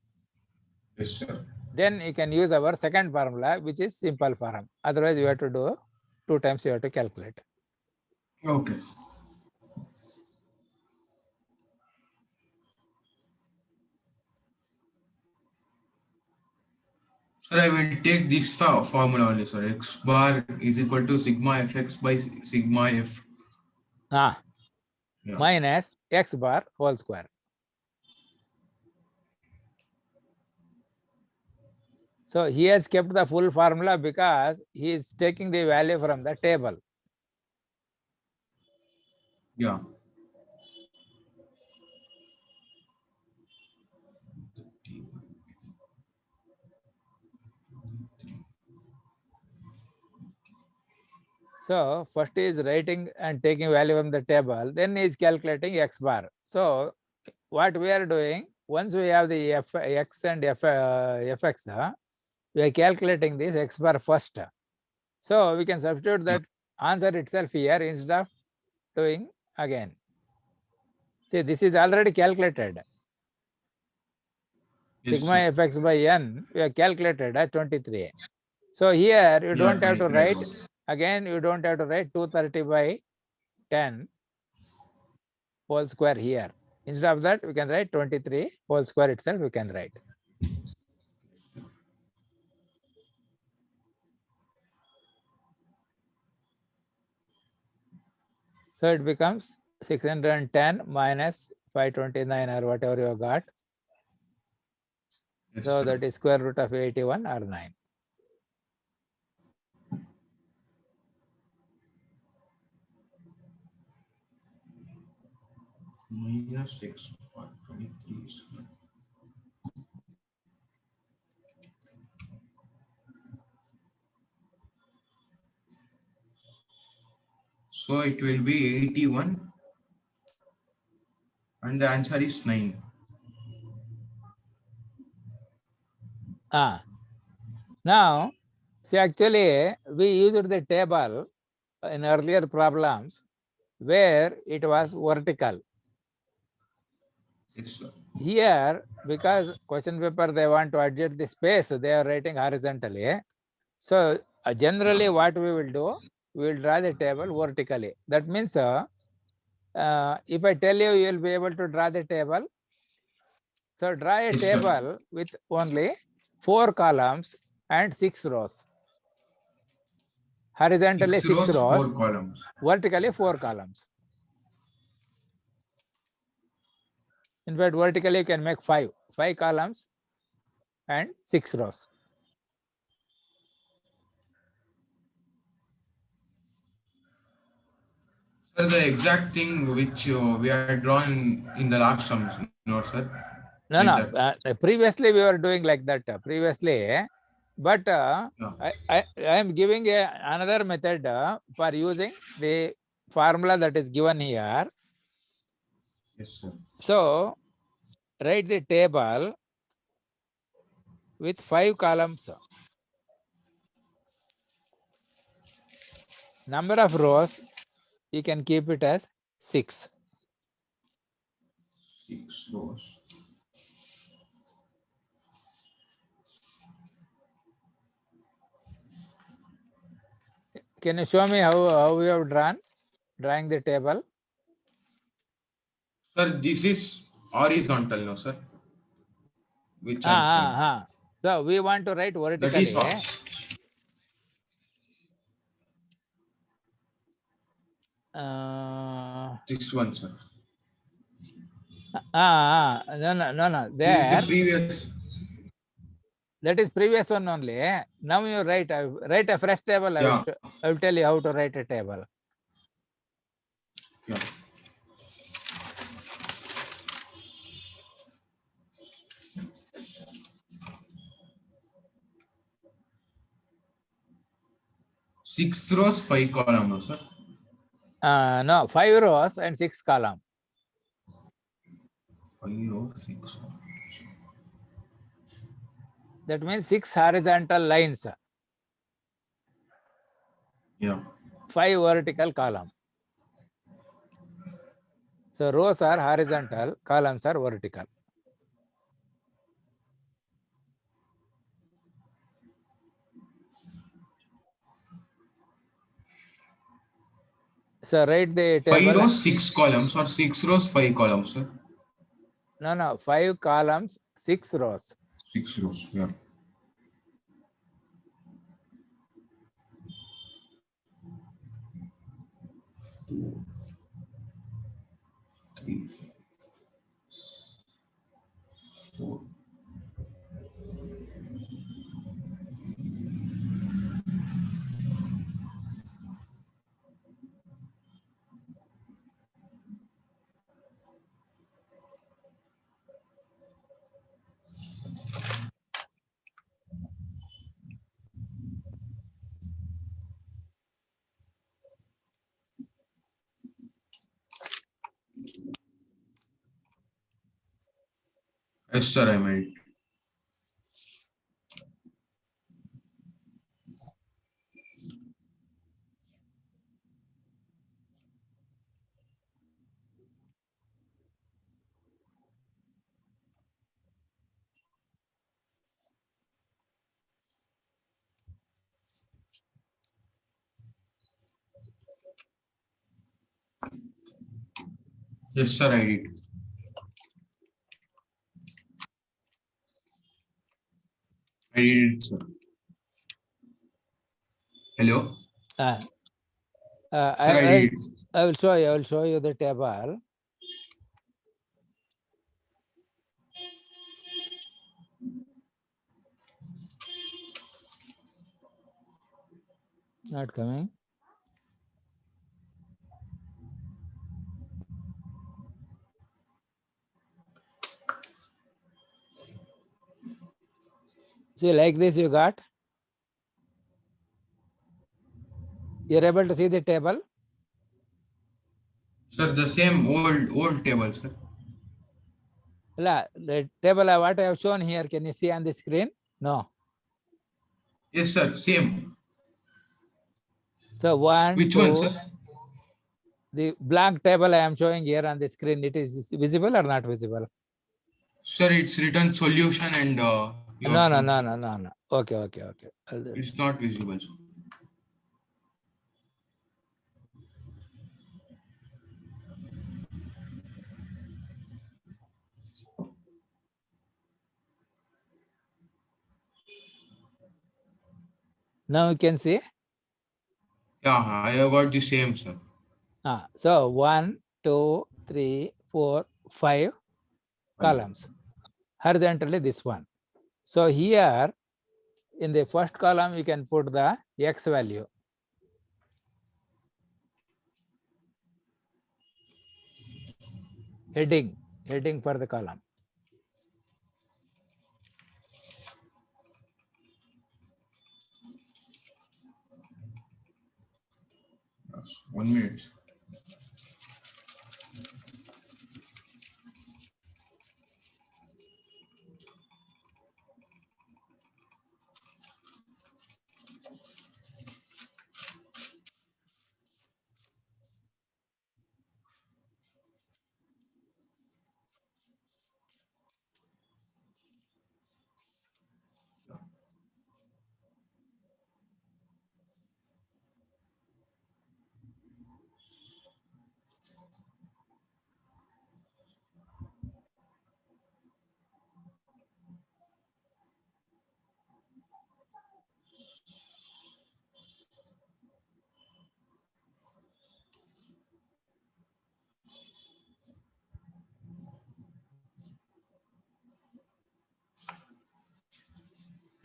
Yes, sir. Then you can use our second formula, which is simple form. Otherwise, you have to do 2 times, you have to calculate. Okay. Sir, I will take this formula only, sir. X bar is equal to sigma fx by sigma f. Yeah. Minus x bar whole square. So he has kept the full formula because he is taking the value from the table. Yeah. So first is writing and taking value from the table, then he is calculating x bar. So what we are doing, once we have the x and fx, we are calculating this x bar first. So we can substitute that answer itself here instead of doing again. See, this is already calculated. Yes, Sigma sir. fx by n, we have calculated at 23. So here you don't have to write, again you don't have to write 230 by 10 whole square here. Instead of that, we can write 23 whole square itself, we can write. So it becomes 610 minus 529 or whatever you got. Yes, So sir. that is square root of 81 or 9. Minus x bar 23. So it will be 81 and the answer is 9. Now, see, actually we used the table in earlier problems where it was vertical. Yes, sir. Here, because question paper they want to adjust the space, they are writing horizontally. So generally what we will do, we will draw the table vertically. That means if I tell you, you will be able to draw the table. So draw a Yes, table with only 4 columns and 6 rows. Horizontally 6 rows, 4 columns. vertically 4 columns. In fact, vertically you can make 5 columns and 6 rows. Sir, the exact thing which we are drawn in the last sums, no, sir? No. Previously we were doing like that. Previously, but I am giving another method for using the formula that is given here. Yes, sir. So write the table with 5 columns. Number of rows, you can keep it as 6. 6 rows. Can you show me how we have drawing the table? Sir, this is horizontal, no, sir? Which I'm showing. So we want to write vertically. That is this one, sir. No. This is the previous. That is previous one only. Now you write a fresh table. Yeah. I will tell you how to write a table. Yeah. Six rows, 5 columns, sir. No, 5 rows and 6 columns. 5 rows, 6. That means 6 horizontal lines. Yeah. 5 vertical columns. So rows are horizontal, columns are vertical. So write the table. 5 rows, 6 columns, or 6 rows, 5 columns, sir? No, 5 columns, 6 rows. 6 rows, yeah. Two, 3, 4. Yes, sir, I made. Yes, sir, I did. I did it, sir. Hello? Sir, I did it. I will show you the table. Not coming. See, like this you got. You're able to see the table? Sir, the same old table, sir. The table what I have shown here, can you see on the screen? No. Yes, sir, same. So 1, Which 2, one, sir? the blank table I am showing here on the screen, it is visible or not visible? Sir, it's written solution and No. Okay. It's not visible, sir. Now you can see. Yeah, I have got the same, sir. So 1, 2, 3, 4, 5 columns. Horizontally this one. So here in the first column we can put the X value. Heading for the column. Yes, 1 minute.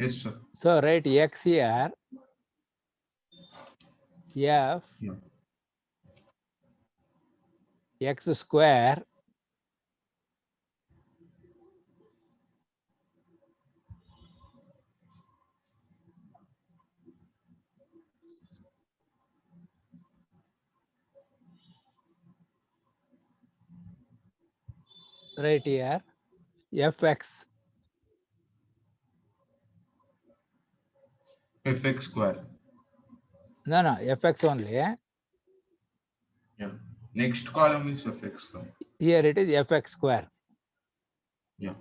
Yes, sir. So write X here. F X square right here. Fx Fx square. no Fx only. Yeah. Next column is fx square. Here it is fx square. Yeah.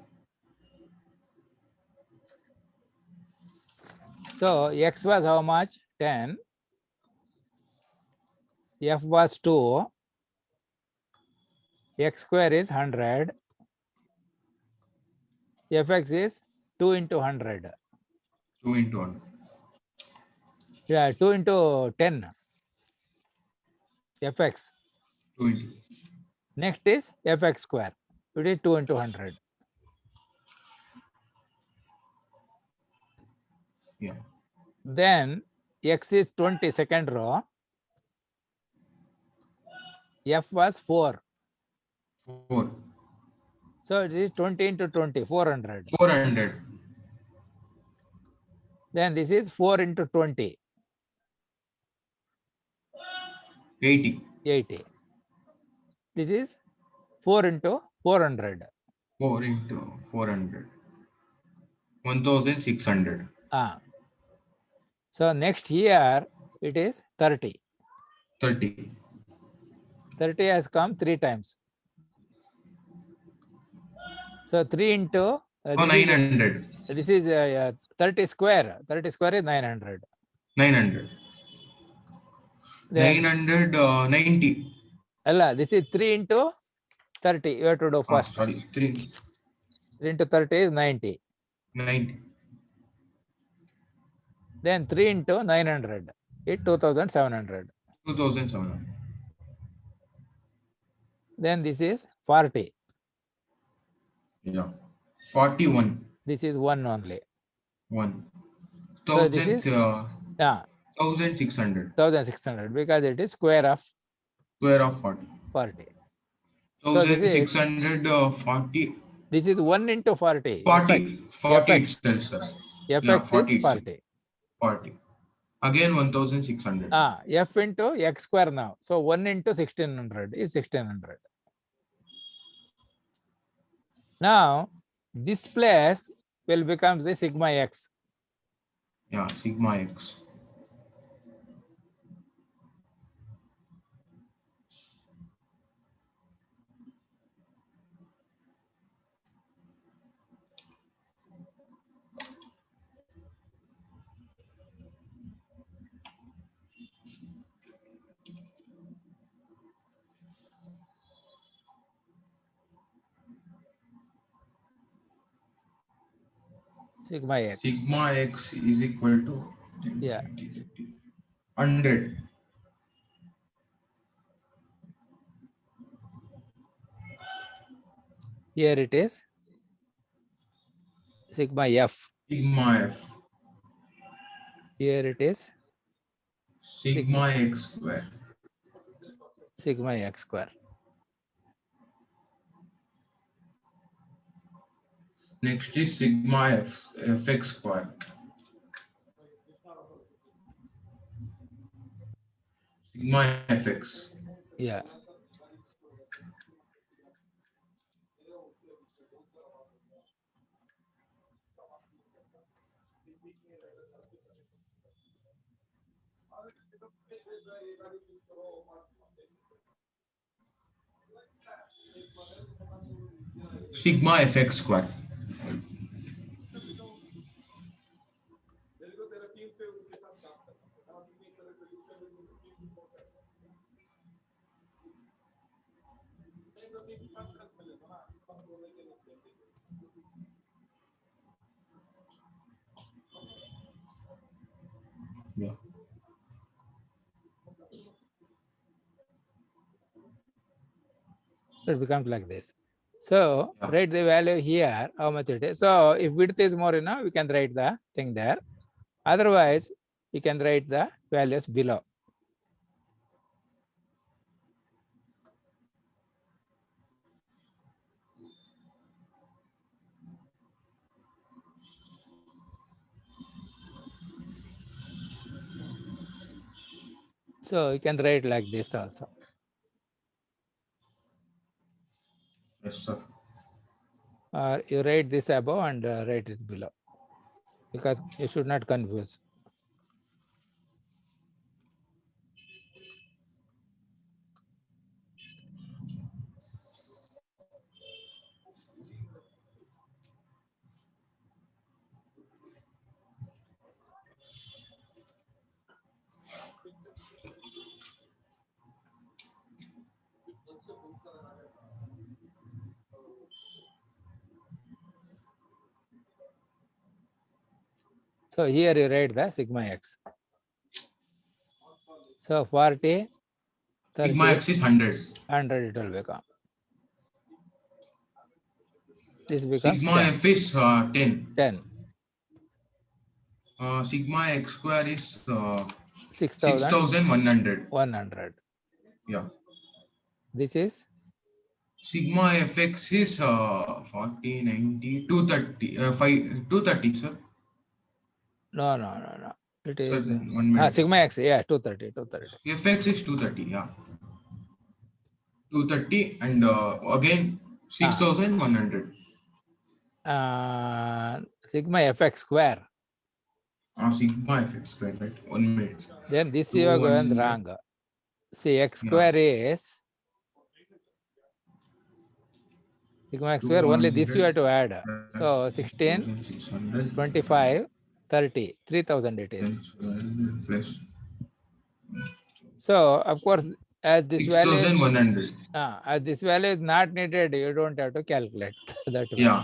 So x was how much? 10. F was 2. X square is 100. Fx is 2 into 100. 2 into 1. Yeah, 2 into 10. Fx. 2 into. Next is fx square. It is 2 into 100. Yeah. Then x is 20, second row. F was 4. 4. So it is 20 into 20, 400. 400. Then this is 4 into 20, 80. 80. This is 4 into 400. 4 into 400. 1600. So next here it is 30. 30. 30 has come 3 times. So 3 into Oh, 900. This is 30 square. 30 square is 900. 900. Then 990. Allah, this is 3 into 30. You have to do first. Sorry, 3. 3 into 30 is 90. 90. Then 3 into 900 is 2700. 2700. Then this is 40. Yeah. 41. This is 1 only. 1. So this is 1600. 1600 because it is square of Square of 40. 40. So this is 1640. This is 1 into 40. 40. Fx. 40 Fx. itself, sir. Fx Yeah, 40 is 40. 40. Again 1600. F into x square now. So 1 into 1600 is 1600. Now this place will become the sigma x. Yeah, sigma x. Sigma x. Sigma x is equal to 100. Here it is sigma f. Sigma f. Here it is Sigma x square. Sigma x square. Next is sigma fx square. Sigma fx. Yeah. Sigma fx square. Yeah. It becomes like this. So write the value here, how much it is. So if width is more enough, we can write the thing there. Otherwise, you can write the values below. So you can write like this also. Yes, sir. Or you write this above and write it below, because you should not confuse. So here you write the sigma x. So 40, 30, Sigma x is 100. 100 it will become. This becomes Sigma 10. f is 10. 10. Sigma x square is 6,100. 6,100. Yeah. This is Sigma fx is 40, 90, 230, 230, sir. no. It Sir, is 1 minute. sigma x, yeah, 230. Fx is 230, yeah. 230 and again 6,100. Sigma fx square. Sigma fx square, right? 1 minute. Then this you are going wrong. See, x square is sigma x square, only this you have to add. So 16, 25, 30, 3,000 it is. Plus. So of course, as this value is, 6,100. not needed, you don't have to calculate that one. Yeah.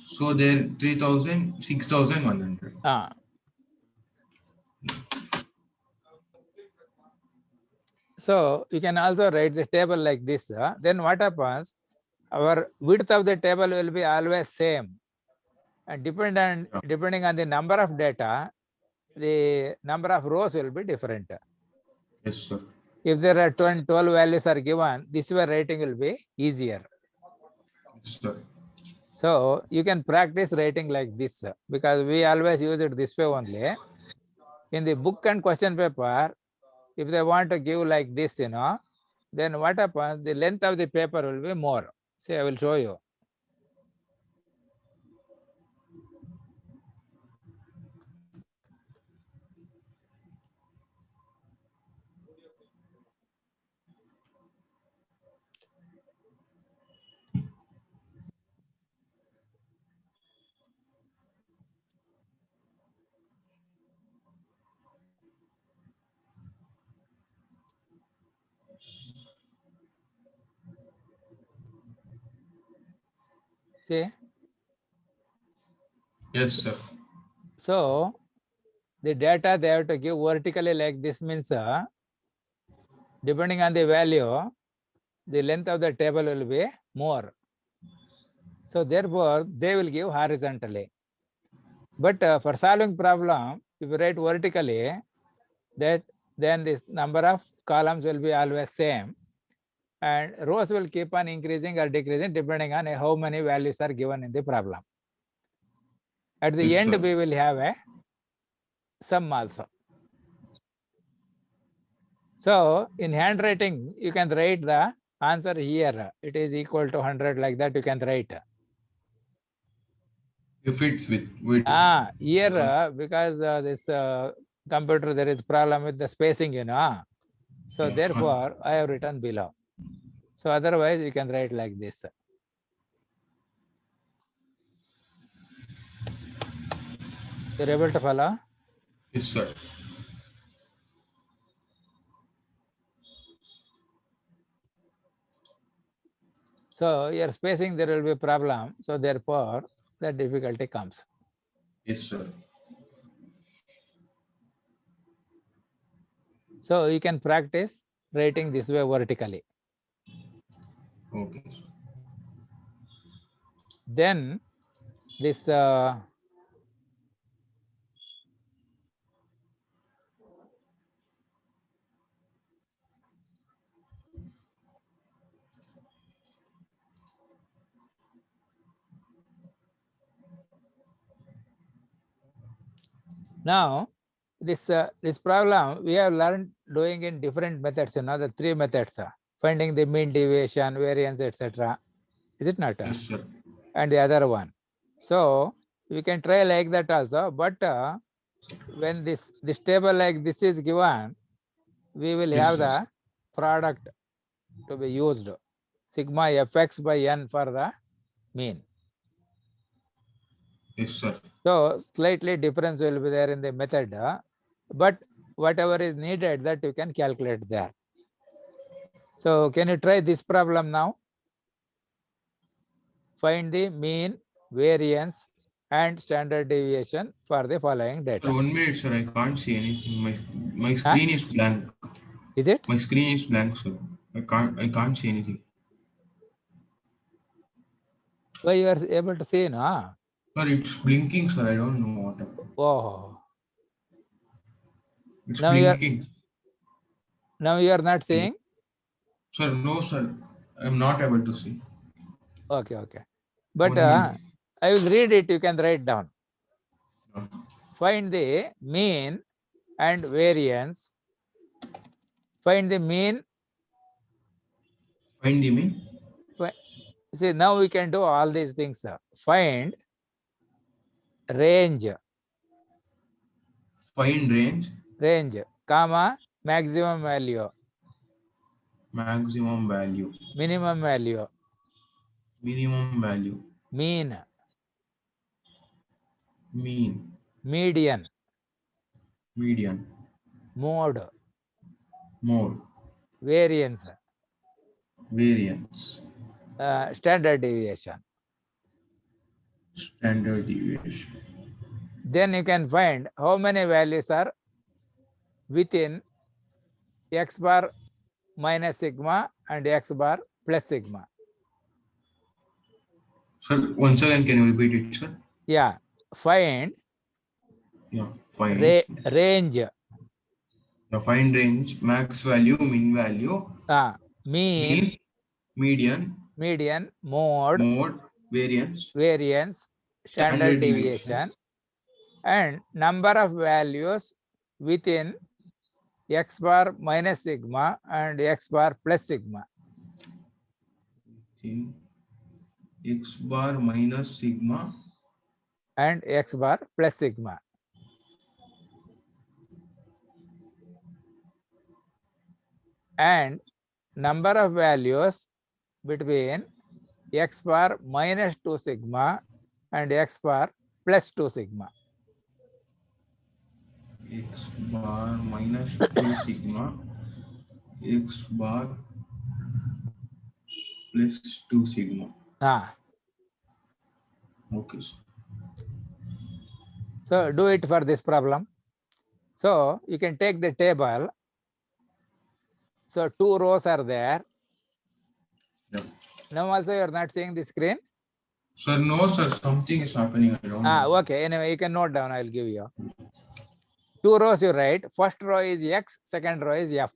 So there 3,000, 6,100. So you can also write the table like this. Then what happens? Our width of the table will be always same, and depending on the number of data, the number of rows will be different. Yes, sir. If there are 12 values are given, this way writing will be easier. Yes, sir. So you can practice writing like this, because we always use it this way only. In the book and question paper, if they want to give like this, then what happens? The length of the paper will be more. See, I will show you. See? Yes, sir. So the data they have to give vertically like this, means depending on the value, the length of the table will be more. So therefore, they will give horizontally. But for solving problem, if you write vertically, then this number of columns will be always same, and rows will keep on increasing or decreasing depending on how many values are given in the problem. At the Yes, end, sir. we will have a sum also. So in handwriting, you can write the answer here. It is equal to 100, like that you can write. If it's with Here, because this computer, there is problem with the spacing, So therefore, I have written below. So otherwise, you can write like this. You're able to follow? Yes, sir. So your spacing, there will be a problem. So therefore, the difficulty comes. Yes, sir. So you can practice writing this way vertically. Okay. Then this now this problem we have learned doing in different methods, the 3 methods, finding the mean deviation, variance, etc. Is it not? Yes, sir. And the other one. So we can try like that also, but when this table like this is given, we will Yes, have sir. the product to be used, sigma fx by n for the mean. Yes, sir. So slightly difference will be there in the method, but whatever is needed, that you can calculate there. So can you try this problem now? Find the mean, variance, and standard deviation for the following data. 1 minute, sir. I can't see anything. My screen is blank. Is it? My screen is blank, sir. I can't see anything. Why you are able to see now? Sir, it's blinking, sir. I don't know what happened. Oh. It's Now blinking. Now you are not seeing? Sir, no, sir. I'm not able to see. Okay. But 1 minute. I will read it. You can write down. No. Find the mean and variance. Find the mean. Find the mean. See, now we can do all these things. Find range. Find range. Range, comma, maximum value. Maximum value. Minimum value. Minimum value. Mean. Mean. Median. Median. Mode. Mode. Variance. Variance. Standard deviation. Standard deviation. Then you can find how many values are within x bar minus sigma and x bar plus sigma. Sir, once again, can you repeat it, sir? Yeah. Find. Yeah. Find. Range. The find range, max value, min value. Mean. Median. Mode. Variance. Standard deviation. And number of values within x bar minus sigma and x bar plus sigma. X bar minus sigma and x bar plus sigma. And number of values between x bar minus 2 sigma and x bar plus 2 sigma. X bar minus 2 sigma, x bar plus 2 sigma. Okay. So do it for this problem. So you can take the table. So 2 rows are there. Yeah. Now also you are not seeing the screen? Sir, no, sir. Something is happening. I don't know. Okay. Anyway, you can note down. I will give you. 2 rows you write. First row is x, second row is f.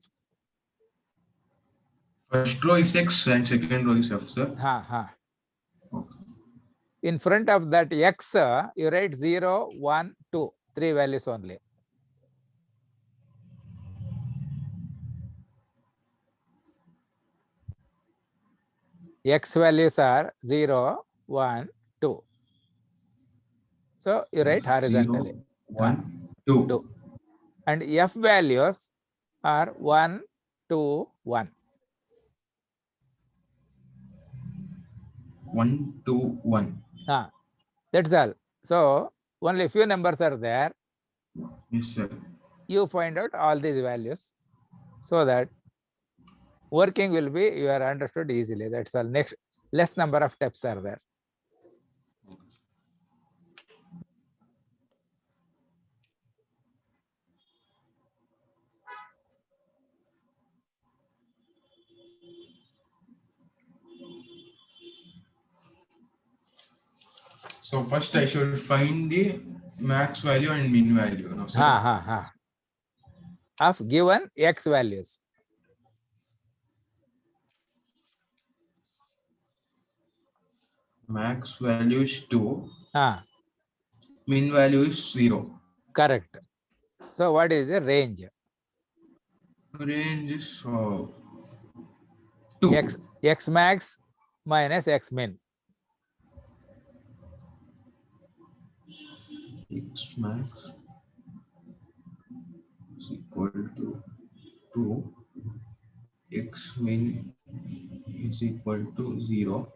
First row is x and second row is f, sir. Okay. In front of that x, you write 0, 1, 2, 3 values only. X values are 0, 1, 2. So you write horizontally. 0, 1, 2. And f values are 1, 2, 1. 1, 2, 1. That's all. So only few numbers are there. Yes, sir. You find out all these values so that working will be, you are understood easily. That's all. Next, less number of steps are there. So first I should find the max value and min value. No, sir? Of given x values. Max value is 2. Min value is 0. Correct. So what is the range? Range is 2. X max minus x min. X max is equal to 2. X min is equal to 0.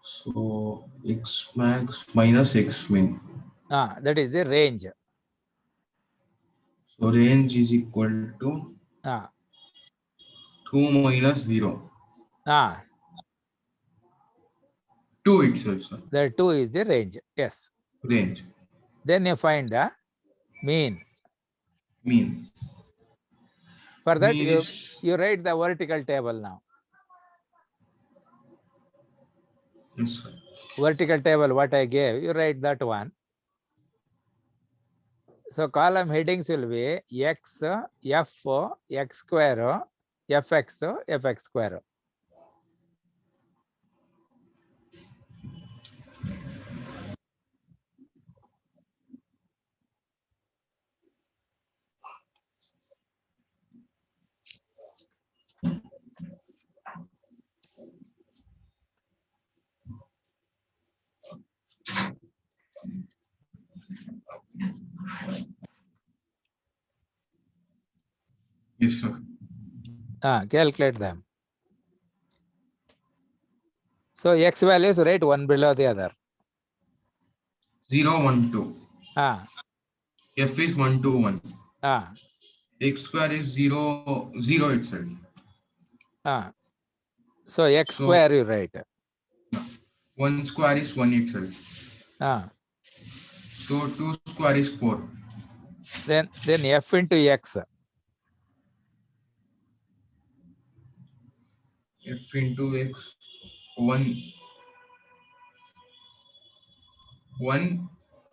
So x max minus x min. That is the range. So range is equal to 2 minus 0. 2 itself, sir. The 2 is the range. Yes. Range. Then you find the mean. Mean. For that, Mean is, you write the vertical table now. yes, sir. Vertical table, what I gave, you write that one. So column headings will be x, f, x square, fx, fx square. Yes, sir. Calculate them. So x values write one below the other. 0, 1, 2. Ah, F is 1, 2, 1. ah, X square is 0, 0 itself. ah. So x So, square you write. 1 square is 1 itself. Ah. So 2 square is 4. Then f into x. F into x, 1, 1,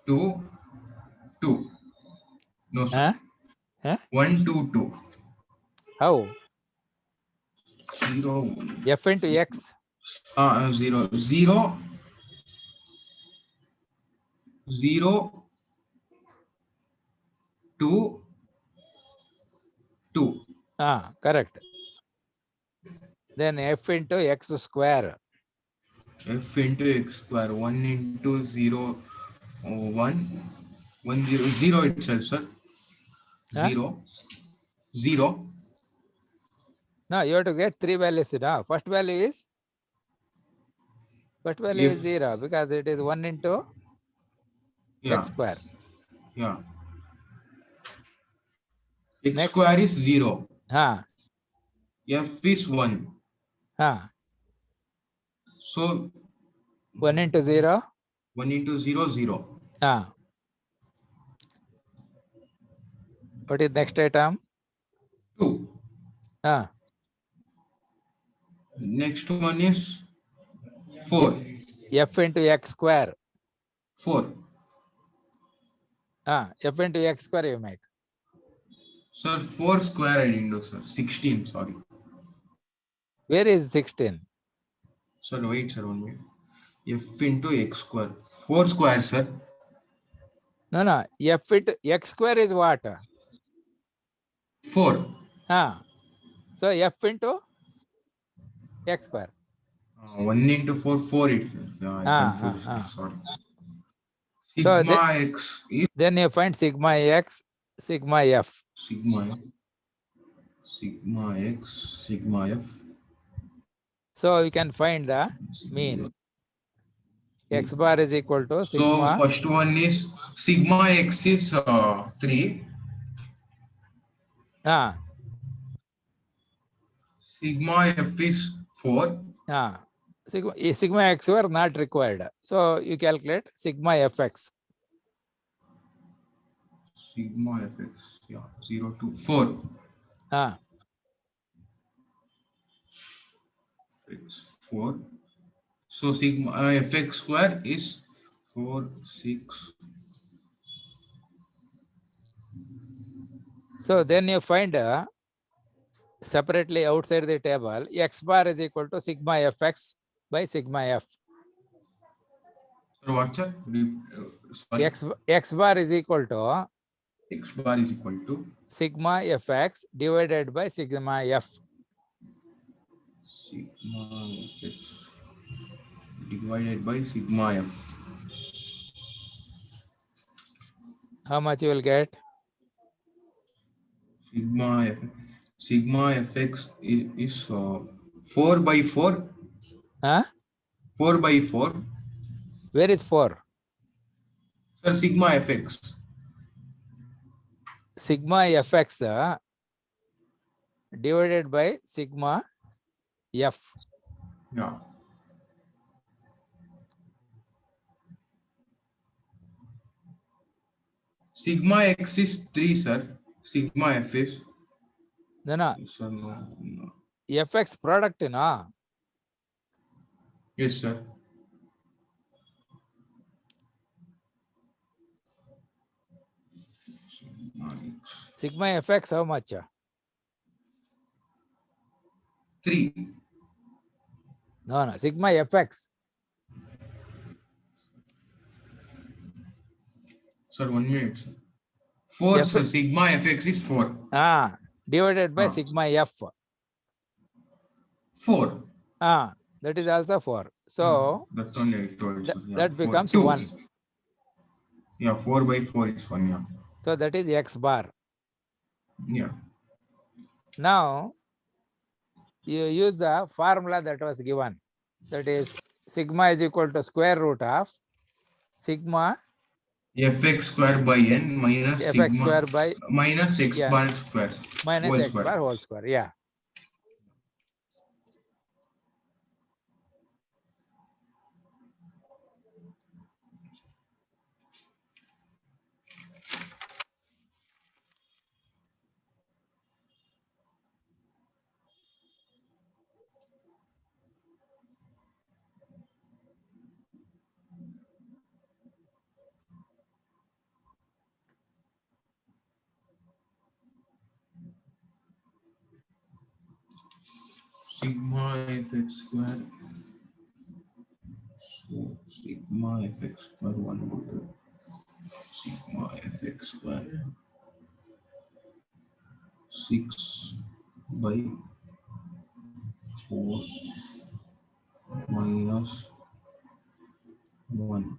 2, 2. No, sir. Huh? 1, 2, 2. How? 0. F into x. 0, 0, 0, 2, 2. Correct. Then f into x square. F into x square, 1 into 0, 1, 1, 0, 0 itself, sir. Huh? 0, 0. No, you have to get three values. No? First value is 0 because it is 1 into Yeah, x square. yeah. X Next. square is 0. Huh. F is 1. Huh. So 1 into 0. 1 into 0, 0. What is next item? 2. Next one is 4. F into x square. 4. F into x square you make. Sir, 4 square I didn't do, sir. 16, sorry. Where is 16? Sir, wait, sir, 1 minute. F into x square. 4 square, sir. No. F into x square is what? 4. So F into x square. 1 into 4, 4 itself. I confused, sorry. Sigma x is then you find sigma x, sigma f. sigma x, sigma f. So we can find the mean. X bar is equal to sigma. So first one is sigma x is 3. Sigma f is 4. Sigma x were not required. So you calculate sigma fx. Sigma fx, yeah, 0 to 4. Fx 4. So sigma fx square is 4, 6. So then you find separately outside the table, x bar is equal to sigma fx by sigma f. So what's that? Sorry. X bar is equal to X bar is equal to sigma fx divided by sigma f. Sigma fx divided by sigma f. How much you will get? Sigma fx is 4 by 4. 4 by 4. Where is 4? Sir, sigma fx. Sigma fx divided by sigma f. Yeah. Sigma x is 3, sir. Sigma f is. No. Sir, no. Fx product, no? Yes, sir. Sigma fx how much? 3. No. Sigma fx. Sir, 1 minute. Sir. 4, F sir. Sigma fx is 4. Divided by sigma f. 4. That is also 4. So That's only I told, sir. Yeah, that 4. becomes 2. 1. Yeah, 4 by 4 is 1. Yeah. So that is x bar. Yeah. Now you use the formula that was given. That is sigma is equal to square root of sigma Fx square by n minus fx sigma square by minus x yeah, bar square minus whole x square. bar whole square. Yeah. Sigma fx square. So sigma fx square 1 over sigma fx square 6 by 4 minus 1.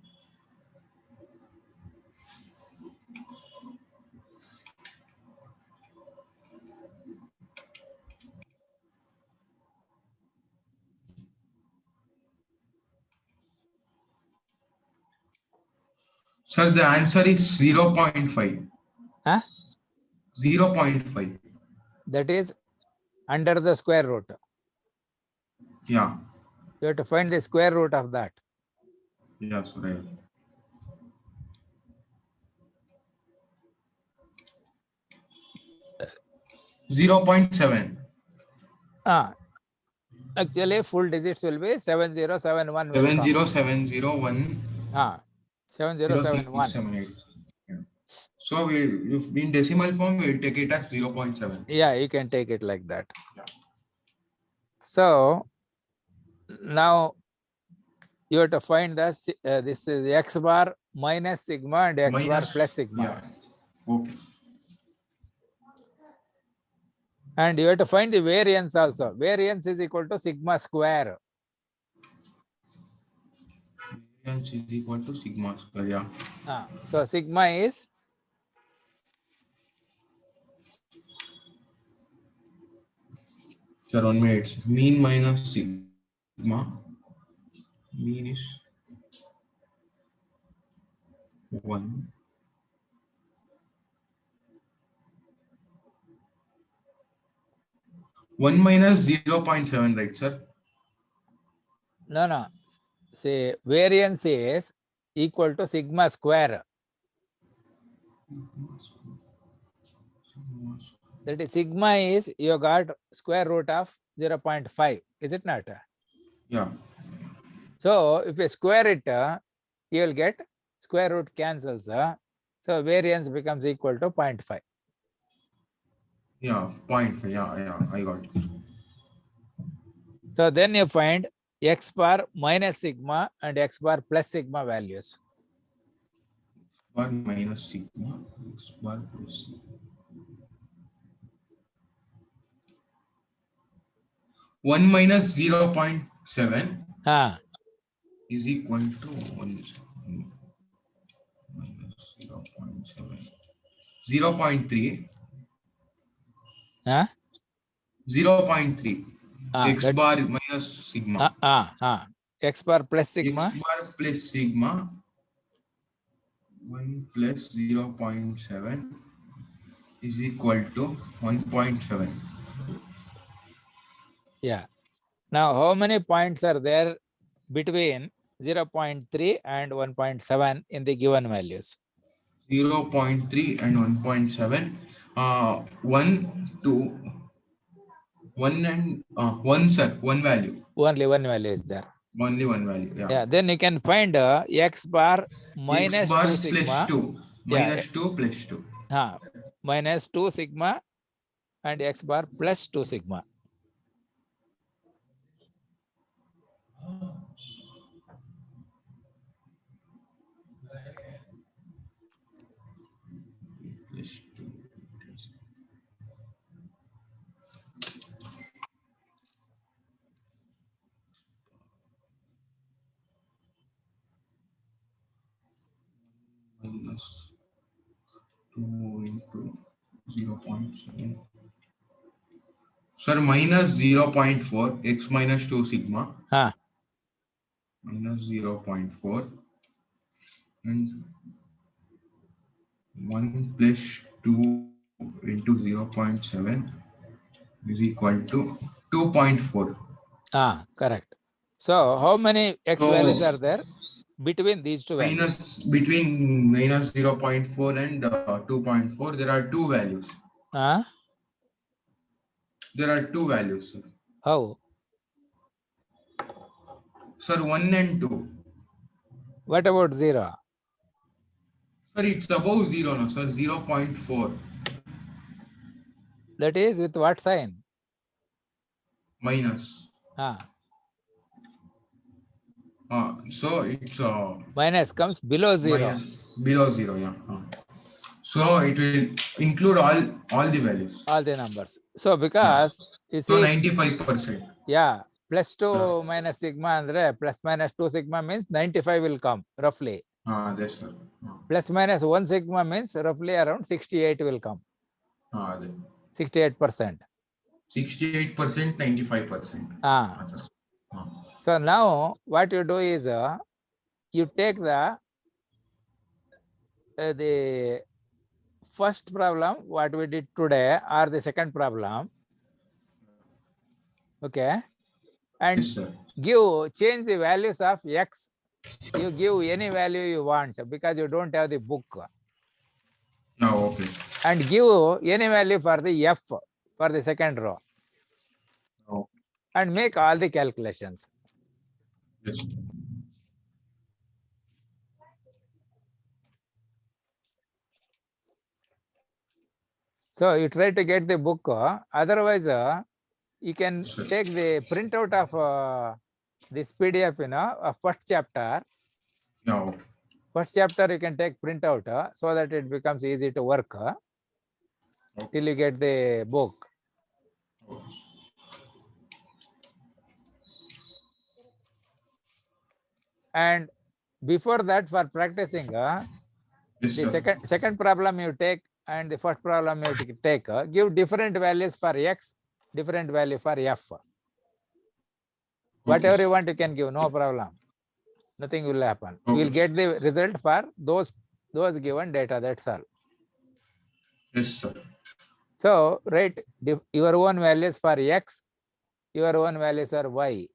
Sir, the answer is 0.5. 0.5. That is under the square root. Yeah. You have to find the square root of that. Yes, right. .7. Actually, full digits will be 7071. 70701. 7071. Yeah. So if in decimal form, we'll take it as 0.7. Yeah, you can take it like that. Yeah. So now you have to find the this is x bar minus sigma and x bar plus sigma. Yeah. Okay. And you have to find the variance also. Variance is equal to sigma square. Variance is equal to sigma square. Yeah. So sigma is Sir, 1 minute. Mean minus sigma. Mean is 1. One minus 0.7, right, sir? no. Say variance is equal to sigma square. That is sigma is you got square root of 0.5. Is it not? Yeah. So if you square it, you will get square root cancels. So variance becomes equal to 0.5. Yeah, 0.5. Yeah, I got it. So then you find x bar minus sigma and x bar plus sigma values. Bar minus sigma, x bar plus sigma. 1 minus 0.7 is equal to 1 minus 0.7. 0.3. 0.3. X bar minus sigma. X bar plus sigma. X bar plus sigma 1 plus 0.7 is equal to 1.7. Yeah. Now, how many points are there between 0.3 and 1.7 in the given values? 0.3 and 1.7. 1, 2, 1 and 1, sir. One value. Only one value is there. Only one value. Yeah. Yeah. Then you can find x bar minus X bar 2 plus sigma. 2. Yeah. Minus 2 plus 2. Minus 2 sigma and x bar plus 2 sigma. Plus 2. Minus 2 into 0.7. Sir, minus 0.4. X minus 2 sigma. Minus 0.4. And 1 plus 2 into 0.7 is equal to 2.4. Correct. So how many x So, values are there between these two values? Between minus 0.4 and 2.4, there are two values. There are two values, sir. How? Sir, 1 and 2. What about 0? Sir, it's above 0 now, sir. 0.4. That is with what sign? Minus. So it's Minus comes below 0. minus, below 0, yeah. So it will include all the values. All the numbers. So because you So see, 95%. yeah, plus 2 minus sigma andre plus minus 2 sigma means 95 will come roughly. Yes, sir. Plus minus 1 sigma means roughly around 68 will come. 68%. 68%, 95%. So now what you do is you take the first problem what we did today or the second problem, okay, and Yes, sir. change the values of x. You give any value you want because you don't have the book. Okay. And give any value for the f for the second row. And make all the calculations. Yes. So you try to get the book. Otherwise, you can take the printout of this PDF, first chapter. No. First chapter you can take printout so that it becomes easy to work till you get the book. And before that, for practicing, the second problem you take and the first problem you take, give different values for x, different value for f. Whatever you want, you can give, no problem. Nothing will happen. You will get the result for those given data. That's all. Yes, sir. So write your own values for x, your own values are y,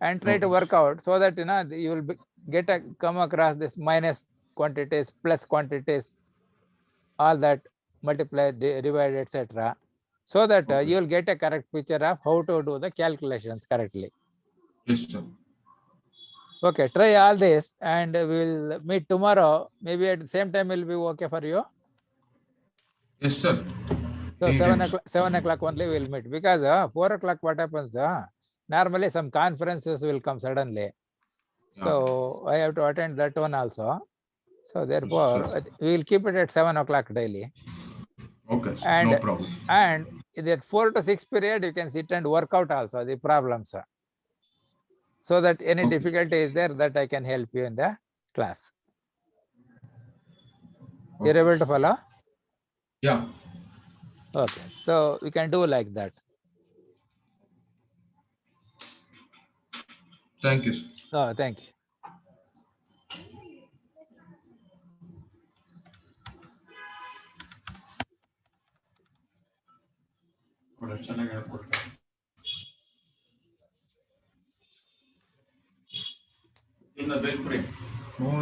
and try to work out so that you will come across this minus quantities, plus quantities, all that multiply, divide, etc. So that you will get a correct picture of how to do the calculations correctly. Yes, sir. Okay, try all this and we will meet tomorrow. Maybe at the same time will be okay for you. Yes, sir. So 7 o'clock only we will meet because 4 o'clock what happens? Normally some conferences will come suddenly. So I have to attend that one also. So therefore we will keep it at 7 o'clock daily. Okay, and no problem. And in that 4 to 6 period you can sit and work out also the problems, so that any difficulty is there that I can help you in the class. You're able to follow? Yeah. Okay, so we can do like that. Thank you, sir. Oh, thank you. In the bell frame. Oh,